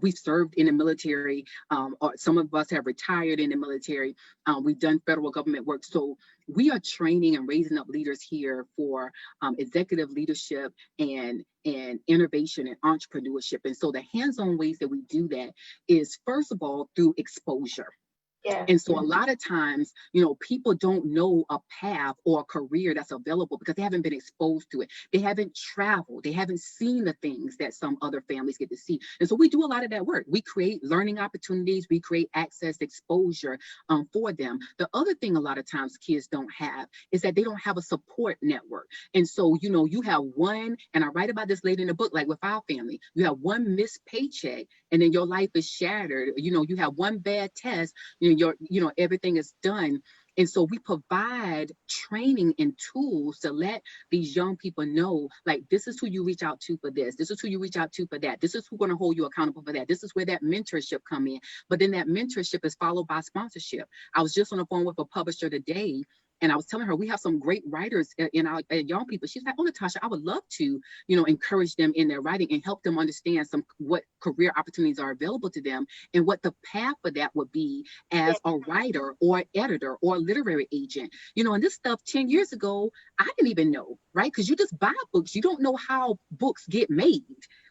we've served in the military, or some of us have retired in the military. We've done federal government work. So we are training and raising up leaders here for executive leadership and innovation and entrepreneurship. And so the hands-on ways that we do that is, first of all, through exposure. Yeah. And so a lot of times, people don't know a path or a career that's available because they haven't been exposed to it. They haven't traveled. They haven't seen the things that some other families get to see. And so we do a lot of that work. We create learning opportunities. We create access, exposure for them. The other thing a lot of times kids don't have is that they don't have a support network. And so, you have one, and I write about this later in the book, like with our family, you have one missed paycheck and then your life is shattered. You have one bad test, everything is done. And so we provide training and tools to let these young people know, like, this is who you reach out to for this. This is who you reach out to for that. This is who's going to hold you accountable for that. This is where that mentorship come in. But then that mentorship is followed by sponsorship. I was just on the phone with a publisher today, And I was telling her, we have some great writers in our young people. She's like, oh, Natasha, I would love to, you know, encourage them in their writing and help them understand what career opportunities are available to them and what the path for that would be as a writer or editor or literary agent. You know, and this stuff 10 years ago, I didn't even know, right? Because you just buy books. You don't know how books get made,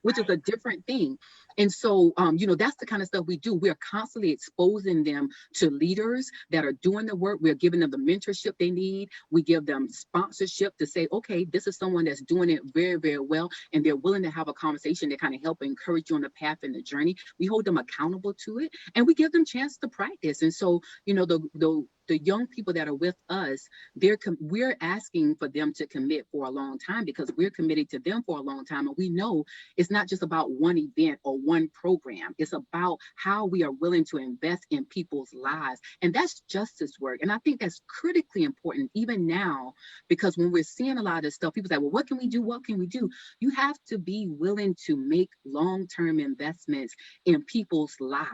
which is a different thing. And so, you know, that's the kind of stuff we do. We're constantly exposing them to leaders that are doing the work. We're giving them the mentorship they need. We give them sponsorship to say, okay, this is someone that's doing it very, very well, and they're willing to have a conversation to kind of help encourage you on the path and the journey. We hold them accountable to it, and we give them chance to practice. And so, you know, the young people that are with us, we're asking for them to commit for a long time because we're committed to them for a long time. And we know it's not just about one event or one program. It's about how we are willing to invest in people's lives. And that's justice work. And I think that's critically important even now, because when we're seeing a lot of this stuff, people say, well, what can we do? What can we do? You have to be willing to make long-term investments in people's lives.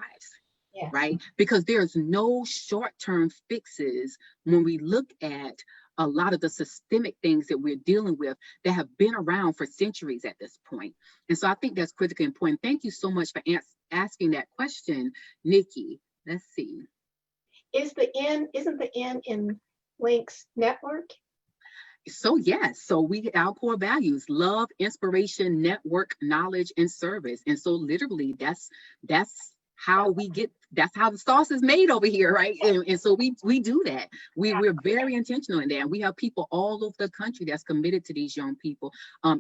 Yes. Right? Because there's no short-term fixes when we look at a lot of the systemic things that we're dealing with that have been around for centuries at this point. And so I think that's critically important. Thank you so much for asking that question, Nikki. Let's see. Isn't the N in Links network? So yes, so our core values: love, inspiration, network, knowledge, and service. And so literally that's how that's how the sauce is made over here, right? And so we do that. We're very intentional in that. And we have people all over the country that's committed to these young people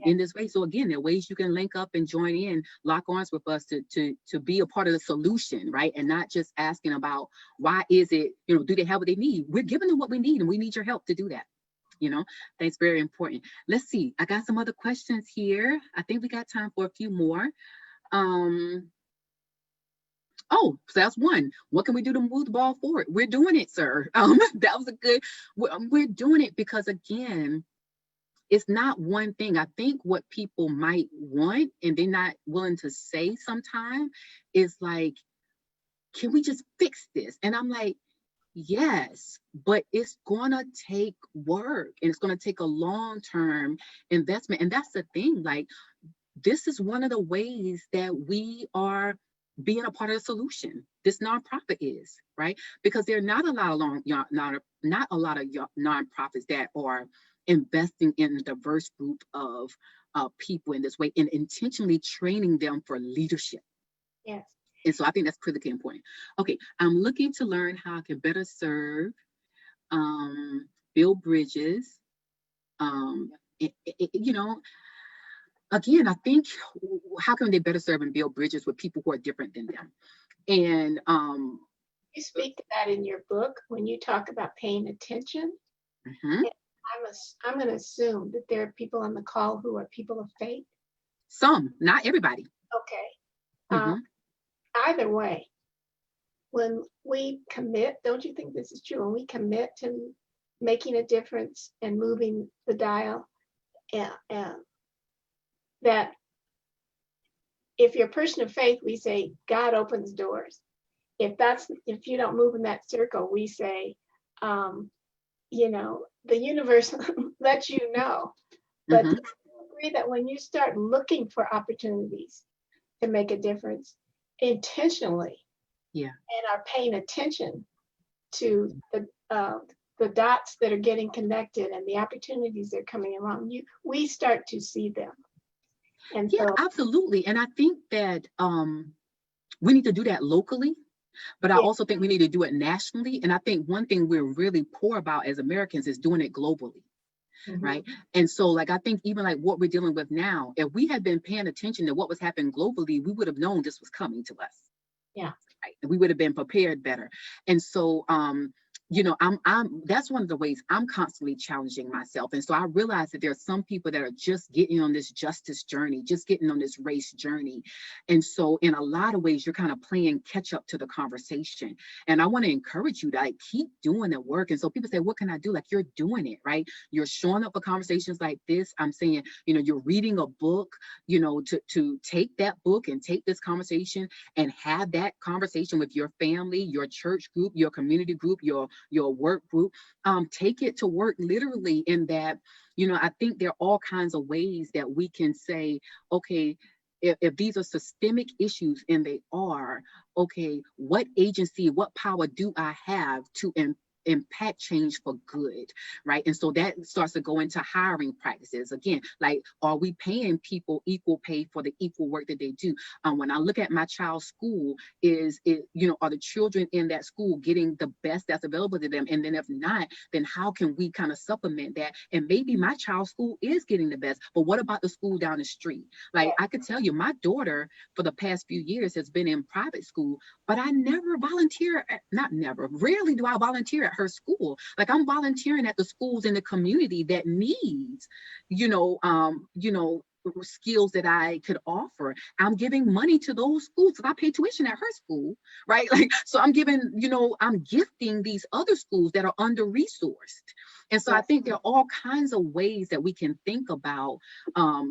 in this way. So again, there are ways you can link up and join in, lock arms with us to be a part of the solution, right? And not just asking about why is it, you know, do they have what they need? We're giving them what we need, and we need your help to do that. You know, that's very important. Let's see. I got some other questions here. I think we got time for a few more. Oh, so that's one. What can we do to move the ball forward? We're doing it, sir. That was a good, we're doing it because, again, it's not one thing. I think what people might want and they're not willing to say sometimes is like, can we just fix this? And I'm like, yes, but it's gonna take work and it's gonna take a long-term investment. And that's the thing, like, this is one of the ways that we are being a part of the solution. This nonprofit is, right? Because there are not a lot of nonprofits that are investing in a diverse group of people in this way and intentionally training them for leadership. Yes. And so I think that's critically important. Okay, I'm looking to learn how I can better serve, build bridges. You know, again, I think, how can they better serve and build bridges with people who are different than them? And you speak to that in your book when you talk about paying attention. Mm-hmm. I'm going to assume that there are people on the call who are people of faith. Some, not everybody. Okay. Mm-hmm. Either way, when we commit, don't you think this is true? When we commit to making a difference and moving the dial, and that if you're a person of faith, we say God opens doors. If you don't move in that circle, we say, you know, the universe lets you know. But Mm-hmm. do you agree that when you start looking for opportunities to make a difference intentionally, yeah, and are paying attention to the dots that are getting connected and the opportunities that are coming around you, we start to see them. And yeah, so, absolutely. And I think that we need to do that locally, but I also think we need to do it nationally. And I think one thing we're really poor about as Americans is doing it globally. Mm-hmm. Right. And so, like, I think even like what we're dealing with now, if we had been paying attention to what was happening globally, we would have known this was coming to us. Yeah. Right? We would have been prepared better. And so, you know, that's one of the ways I'm constantly challenging myself. And so I realize that there are some people that are just getting on this justice journey, just getting on this race journey. And so in a lot of ways, you're kind of playing catch up to the conversation. And I want to encourage you to like keep doing the work. And so people say, what can I do? Like, you're doing it, right? You're showing up for conversations like this. I'm saying, you know, you're reading a book, you know, to take that book and take this conversation and have that conversation with your family, your church group, your community group, your your work group, take it to work literally, in that, I think there are all kinds of ways that we can say, okay, if these are systemic issues, and they are, okay, what agency, what power do I have to impact change for good, right? And so that starts to go into hiring practices. Again, like, are we paying people equal pay for the equal work that they do? When I look at my child's school, are the children in that school getting the best that's available to them? And then if not, then how can we kind of supplement that? And maybe my child's school is getting the best, but what about the school down the street? Like, I could tell you, my daughter for the past few years has been in private school, but I never volunteer, rarely do I volunteer at her school. Like, I'm volunteering at the schools in the community that needs, skills that I could offer. I'm giving money to those schools because I pay tuition at her school, right? Like, so I'm gifting these other schools that are under-resourced. And so I think there are all kinds of ways that we can think about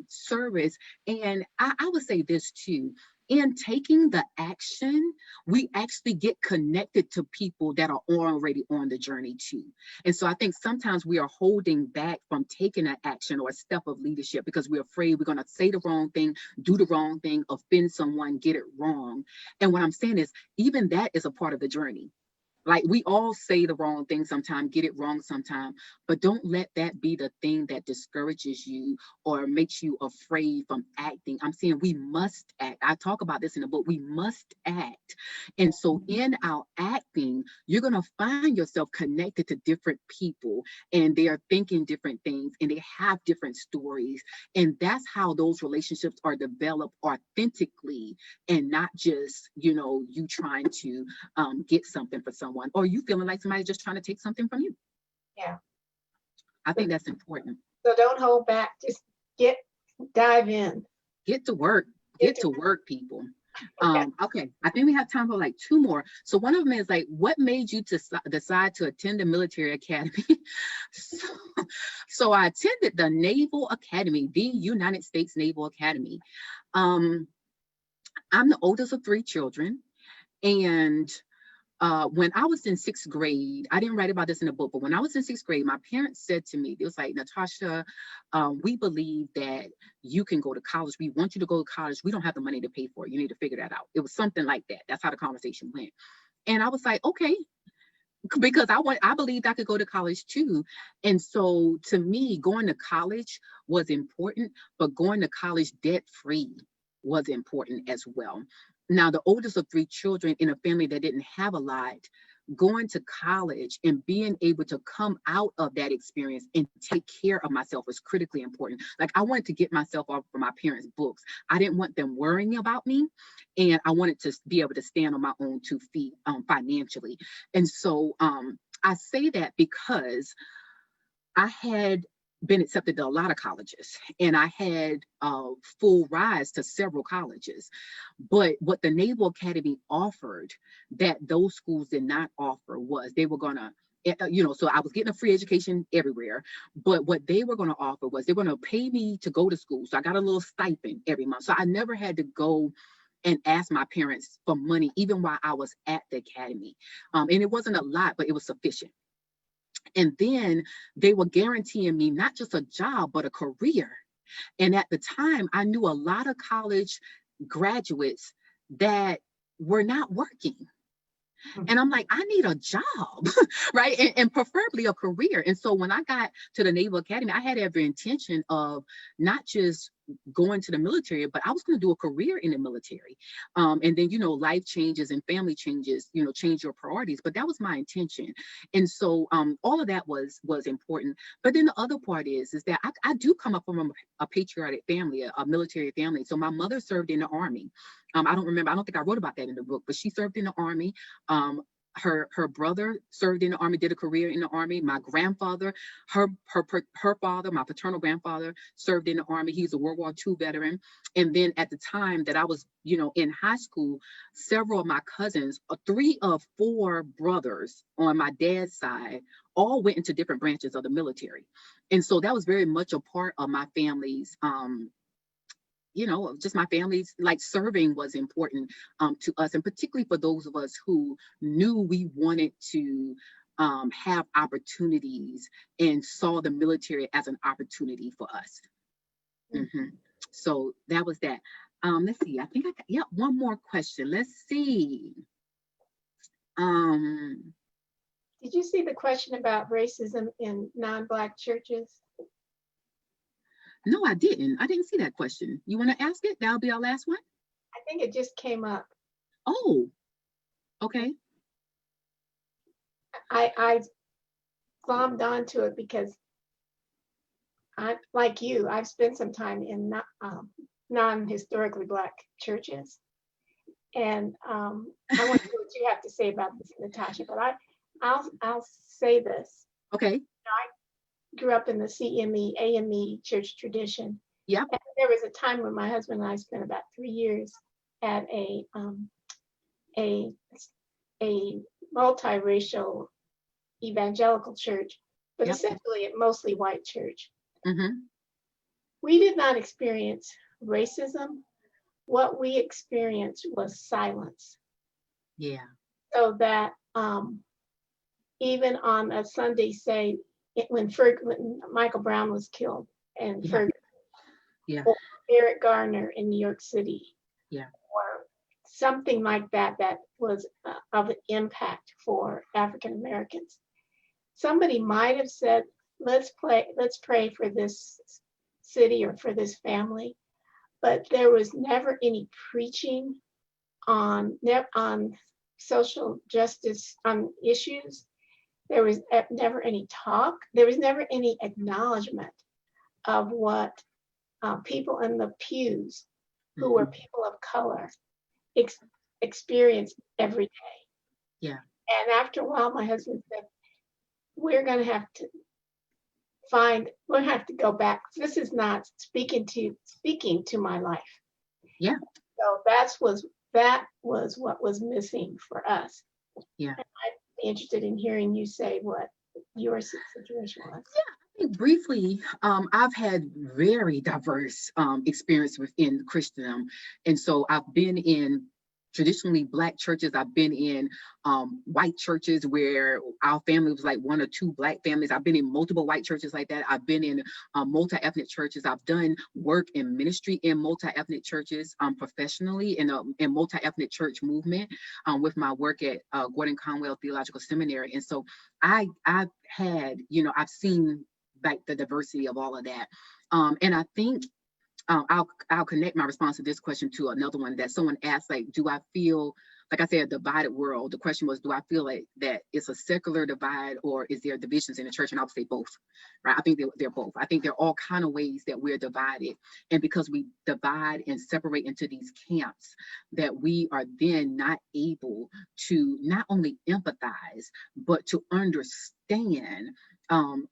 service. And I would say this too: in taking the action, we actually get connected to people that are already on the journey too. And so I think sometimes we are holding back from taking an action or a step of leadership because we're afraid we're going to say the wrong thing, do the wrong thing, offend someone, get it wrong. And what I'm saying is, even that is a part of the journey. Like, we all say the wrong thing sometimes, get it wrong sometimes, but don't let that be the thing that discourages you or makes you afraid from acting. I'm saying we must act. I talk about this in the book. We must act. And so in our acting, you're going to find yourself connected to different people, and they are thinking different things, and they have different stories. And that's how those relationships are developed authentically, and not just, you trying to get something for someone, or you feeling like somebody's just trying to take something from you. Yeah. I think that's important. So don't hold back. Just dive in. Get to work. Get to work, people. Okay. I think we have time for like two more. So one of them is like, what made you to decide to attend the military academy? So I attended the Naval Academy, the United States Naval Academy. I'm the oldest of 3 children. And when I was in 6th grade, I didn't write about this in the book, but when I was in 6th grade, my parents said to me, it was like, Natasha, we believe that you can go to college. We want you to go to college. We don't have the money to pay for it. You need to figure that out. It was something like that. That's how the conversation went. And I was like, okay, because I believed I could go to college too. And so to me, going to college was important, but going to college debt-free was important as well. Now, the oldest of 3 children in a family that didn't have a lot, going to college and being able to come out of that experience and take care of myself was critically important. Like, I wanted to get myself off of my parents' books. I didn't want them worrying about me, and I wanted to be able to stand on my own 2 feet financially. And so I say that because I had been accepted to a lot of colleges, and I had full rides to several colleges. But what the Naval Academy offered that those schools did not offer was they were gonna, so I was getting a free education everywhere, but what they were gonna offer was they were gonna pay me to go to school. So I got a little stipend every month. So I never had to go and ask my parents for money, even while I was at the academy. And it wasn't a lot, but it was sufficient. And then they were guaranteeing me not just a job, but a career. And at the time, I knew a lot of college graduates that were not working. And I'm like, I need a job, right? And preferably a career. And so when I got to the Naval Academy, I had every intention of not just going to the military, but I was going to do a career in the military. And then, life changes and family changes, change your priorities. But that was my intention. And so all of that was important. But then the other part is that I do come up from a patriotic family, a military family. So my mother served in the Army. I don't think I wrote about that in the book, but she served in the Army. Her brother served in the Army, did a career in the Army. My grandfather, her father, my paternal grandfather, served in the Army. He's a World War II veteran. And then at the time that I was, in high school, several of my cousins, 3 of 4 brothers on my dad's side, all went into different branches of the military. And so that was very much a part of my family's just my family's, like, serving was important to us, and particularly for those of us who knew we wanted to have opportunities and saw the military as an opportunity for us. So that was that. Let's see. I think I got, yeah, one more question. Let's see. Did you see the question about racism in non-Black churches? No, I didn't. I didn't see that question. You want to ask it? That'll be our last one. I think it just came up. Oh, okay. I glommed onto it because I, like you, I've spent some time in non-historically Black churches. And I want to hear what you have to say about this, Natasha, but I'll say this. Okay. I grew up in the CME, AME church tradition. Yeah. And there was a time when my husband and I spent about 3 years at a multiracial evangelical church, but essentially a mostly white church. We did not experience racism. What we experienced was silence. Yeah. So that even on a Sunday, say, when Michael Brown was killed, and or Eric Garner in New York City, or something like that, that was of an impact for African Americans. Somebody might have said, let's pray for this city or for this family, but there was never any preaching on social justice issues. There was never any talk. There was never any acknowledgement of what people in the pews who were people of color experience every day. Yeah. And after a while, my husband said, we're going to have to go back. This is not speaking to my life. Yeah. So that was what was missing for us. Yeah. And I'd be interested in hearing you say what your situation was. Yeah. I think briefly, I've had very diverse experience within Christendom. And so I've been in traditionally Black churches. I've been in white churches where our family was like 1 or 2 Black families. I've been in multiple white churches like that. I've been in multi-ethnic churches. I've done work in ministry in multi-ethnic churches professionally in multi-ethnic church movement with my work at Gordon Conwell Theological Seminary. And so I've had, I've seen like the diversity of all of that. And I think I'll connect my response to this question to another one that someone asked, like, do I feel, like I said, a divided world? The question was, do I feel like that it's a secular divide or is there divisions in the church? And I would say both, right? I think they're both. I think there are all kind of ways that we're divided. And because we divide and separate into these camps, that we are then not able to not only empathize, but to understand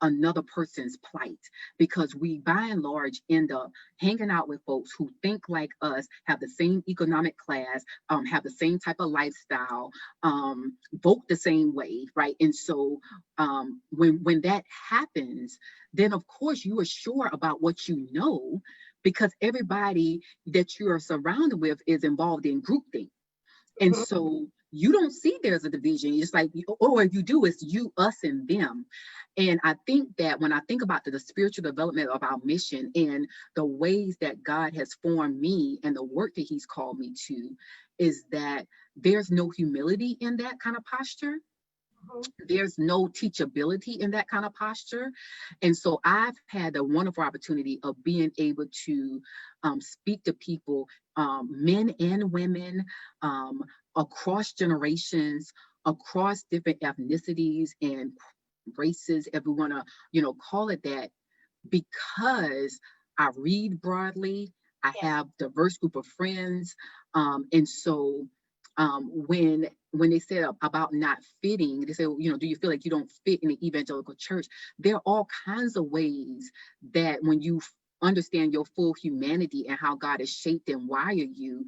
another person's plight, because we by and large end up hanging out with folks who think like us, have the same economic class, have the same type of lifestyle, vote the same way, right? And so when that happens, then of course you are sure about what you know, because everybody that you are surrounded with is involved in groupthink. And so you don't see there's a division. It's like, or if you do, it's you, us, and them. And I think that when I think about the spiritual development of our mission and the ways that God has formed me and the work that he's called me to, is that there's no humility in that kind of posture. There's no teachability in that kind of posture. And so I've had the wonderful opportunity of being able to speak to people, men and women, across generations, across different ethnicities and races, if we want to, call it that, because I read broadly, I have a diverse group of friends. And so when they said about not fitting, they say, do you feel like you don't fit in the evangelical church? There are all kinds of ways that when you understand your full humanity and how God has shaped and wired you,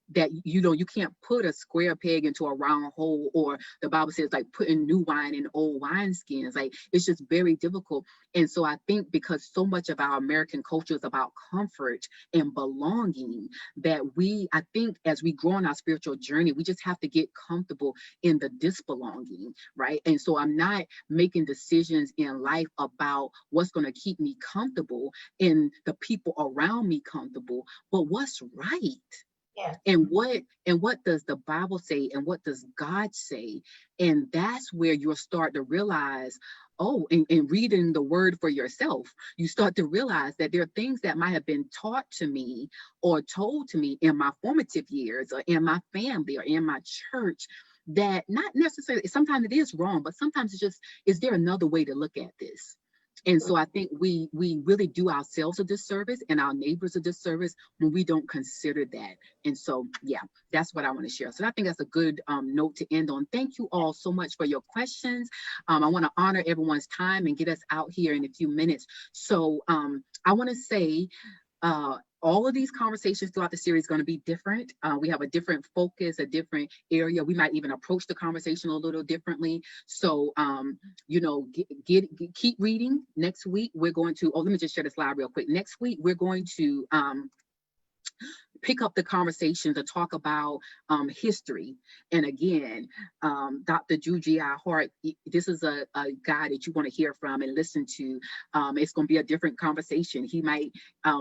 that, you know, you can't put a square peg into a round hole, or the Bible says like putting new wine in old wineskins. Like, it's just very difficult. And so I think because so much of our American culture is about comfort and belonging, that I think as we grow on our spiritual journey, we just have to get comfortable in the disbelonging, right? And so I'm not making decisions in life about what's going to keep me comfortable and the people around me comfortable, but what's right. Yes. And what does the Bible say, and what does God say? And that's where you'll start to realize, oh, and reading the word for yourself, you start to realize that there are things that might have been taught to me or told to me in my formative years, or in my family, or in my church, that not necessarily, sometimes it is wrong, but sometimes it's just, is there another way to look at this? And so I think we really do ourselves a disservice and our neighbors a disservice when we don't consider that. And so, yeah, that's what I want to share. So I think that's a good note to end on. Thank you all so much for your questions. I want to honor everyone's time and get us out here in a few minutes. So I want to say, all of these conversations throughout the series are going to be different. We have a different focus, a different area. We might even approach the conversation a little differently. So, you know, keep reading. Next week, we're going to, let me just share the slide real quick. Next week, we're going to pick up the conversation to talk about history. And again, Dr. G.I. Hart, this is a guy that you want to hear from and listen to. It's going to be a different conversation. He might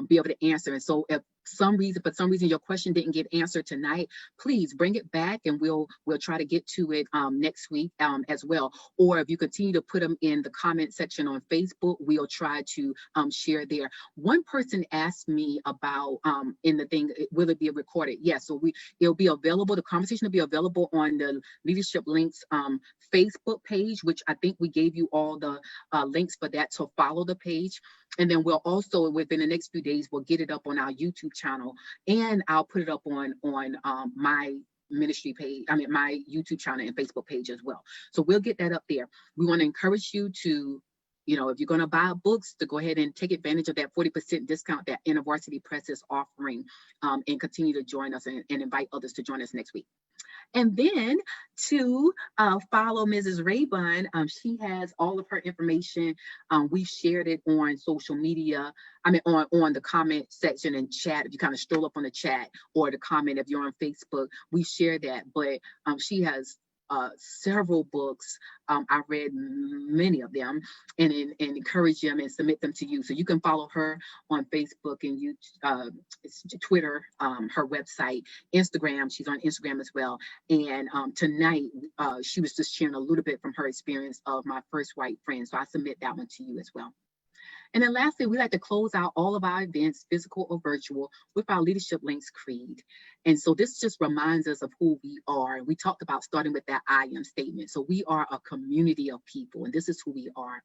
be able to answer. And so if for some reason your question didn't get answered tonight, please bring it back and we'll try to get to it next week as well. Or if you continue to put them in the comment section on Facebook, we'll try to share there. One person asked me about in the thing, will it be recorded? Yes, so it'll be available. The conversation will be available on the Leadership Links Facebook page, which I think we gave you all the links for that, so follow the page. And then we'll also, within the next few days, we'll get it up on our YouTube channel, and I'll put it up on my ministry page, my YouTube channel and Facebook page as well. So we'll get that up there. We want to encourage you to, you know, if you're going to buy books, to go ahead and take advantage of that 40% discount that InterVarsity Press is offering, and continue to join us and invite others to join us next week. And then to follow Mrs. Raybon, she has all of her information. We've shared it on social media. On the comment section and chat. If you kind of stroll up on the chat or the comment, if you're on Facebook, we share that. But she has several books. I read many of them and encourage them and submit them to you. So you can follow her on Facebook and Twitter, her website, Instagram. She's on Instagram as well. And tonight, she was just sharing a little bit from her experience of My First White Friend. So I submit that one to you as well. And then lastly, we like to close out all of our events, physical or virtual, with our Leadership Links Creed. And so this just reminds us of who we are. We talked about starting with that I am statement. So we are a community of people, and this is who we are.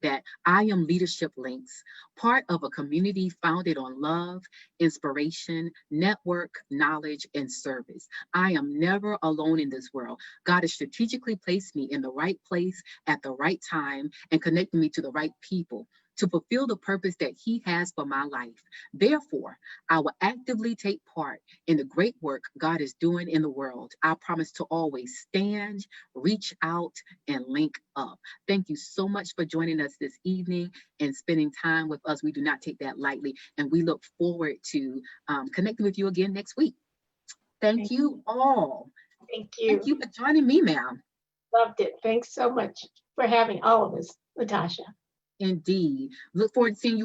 That I am Leadership Links, part of a community founded on love, inspiration, network, knowledge, and service. I am never alone in this world. God has strategically placed me in the right place at the right time and connected me to the right people to fulfill the purpose that He has for my life. Therefore, I will actively take part in the great work God is doing in the world. I promise to always stand, reach out, and link up. Thank you so much for joining us this evening and spending time with us. We do not take that lightly, and we look forward to connecting with you again next week. Thank you all. Thank you. Thank you for joining me, ma'am. Loved it. Thanks so much for having all of us, Natasha. Indeed. Look forward to seeing you all.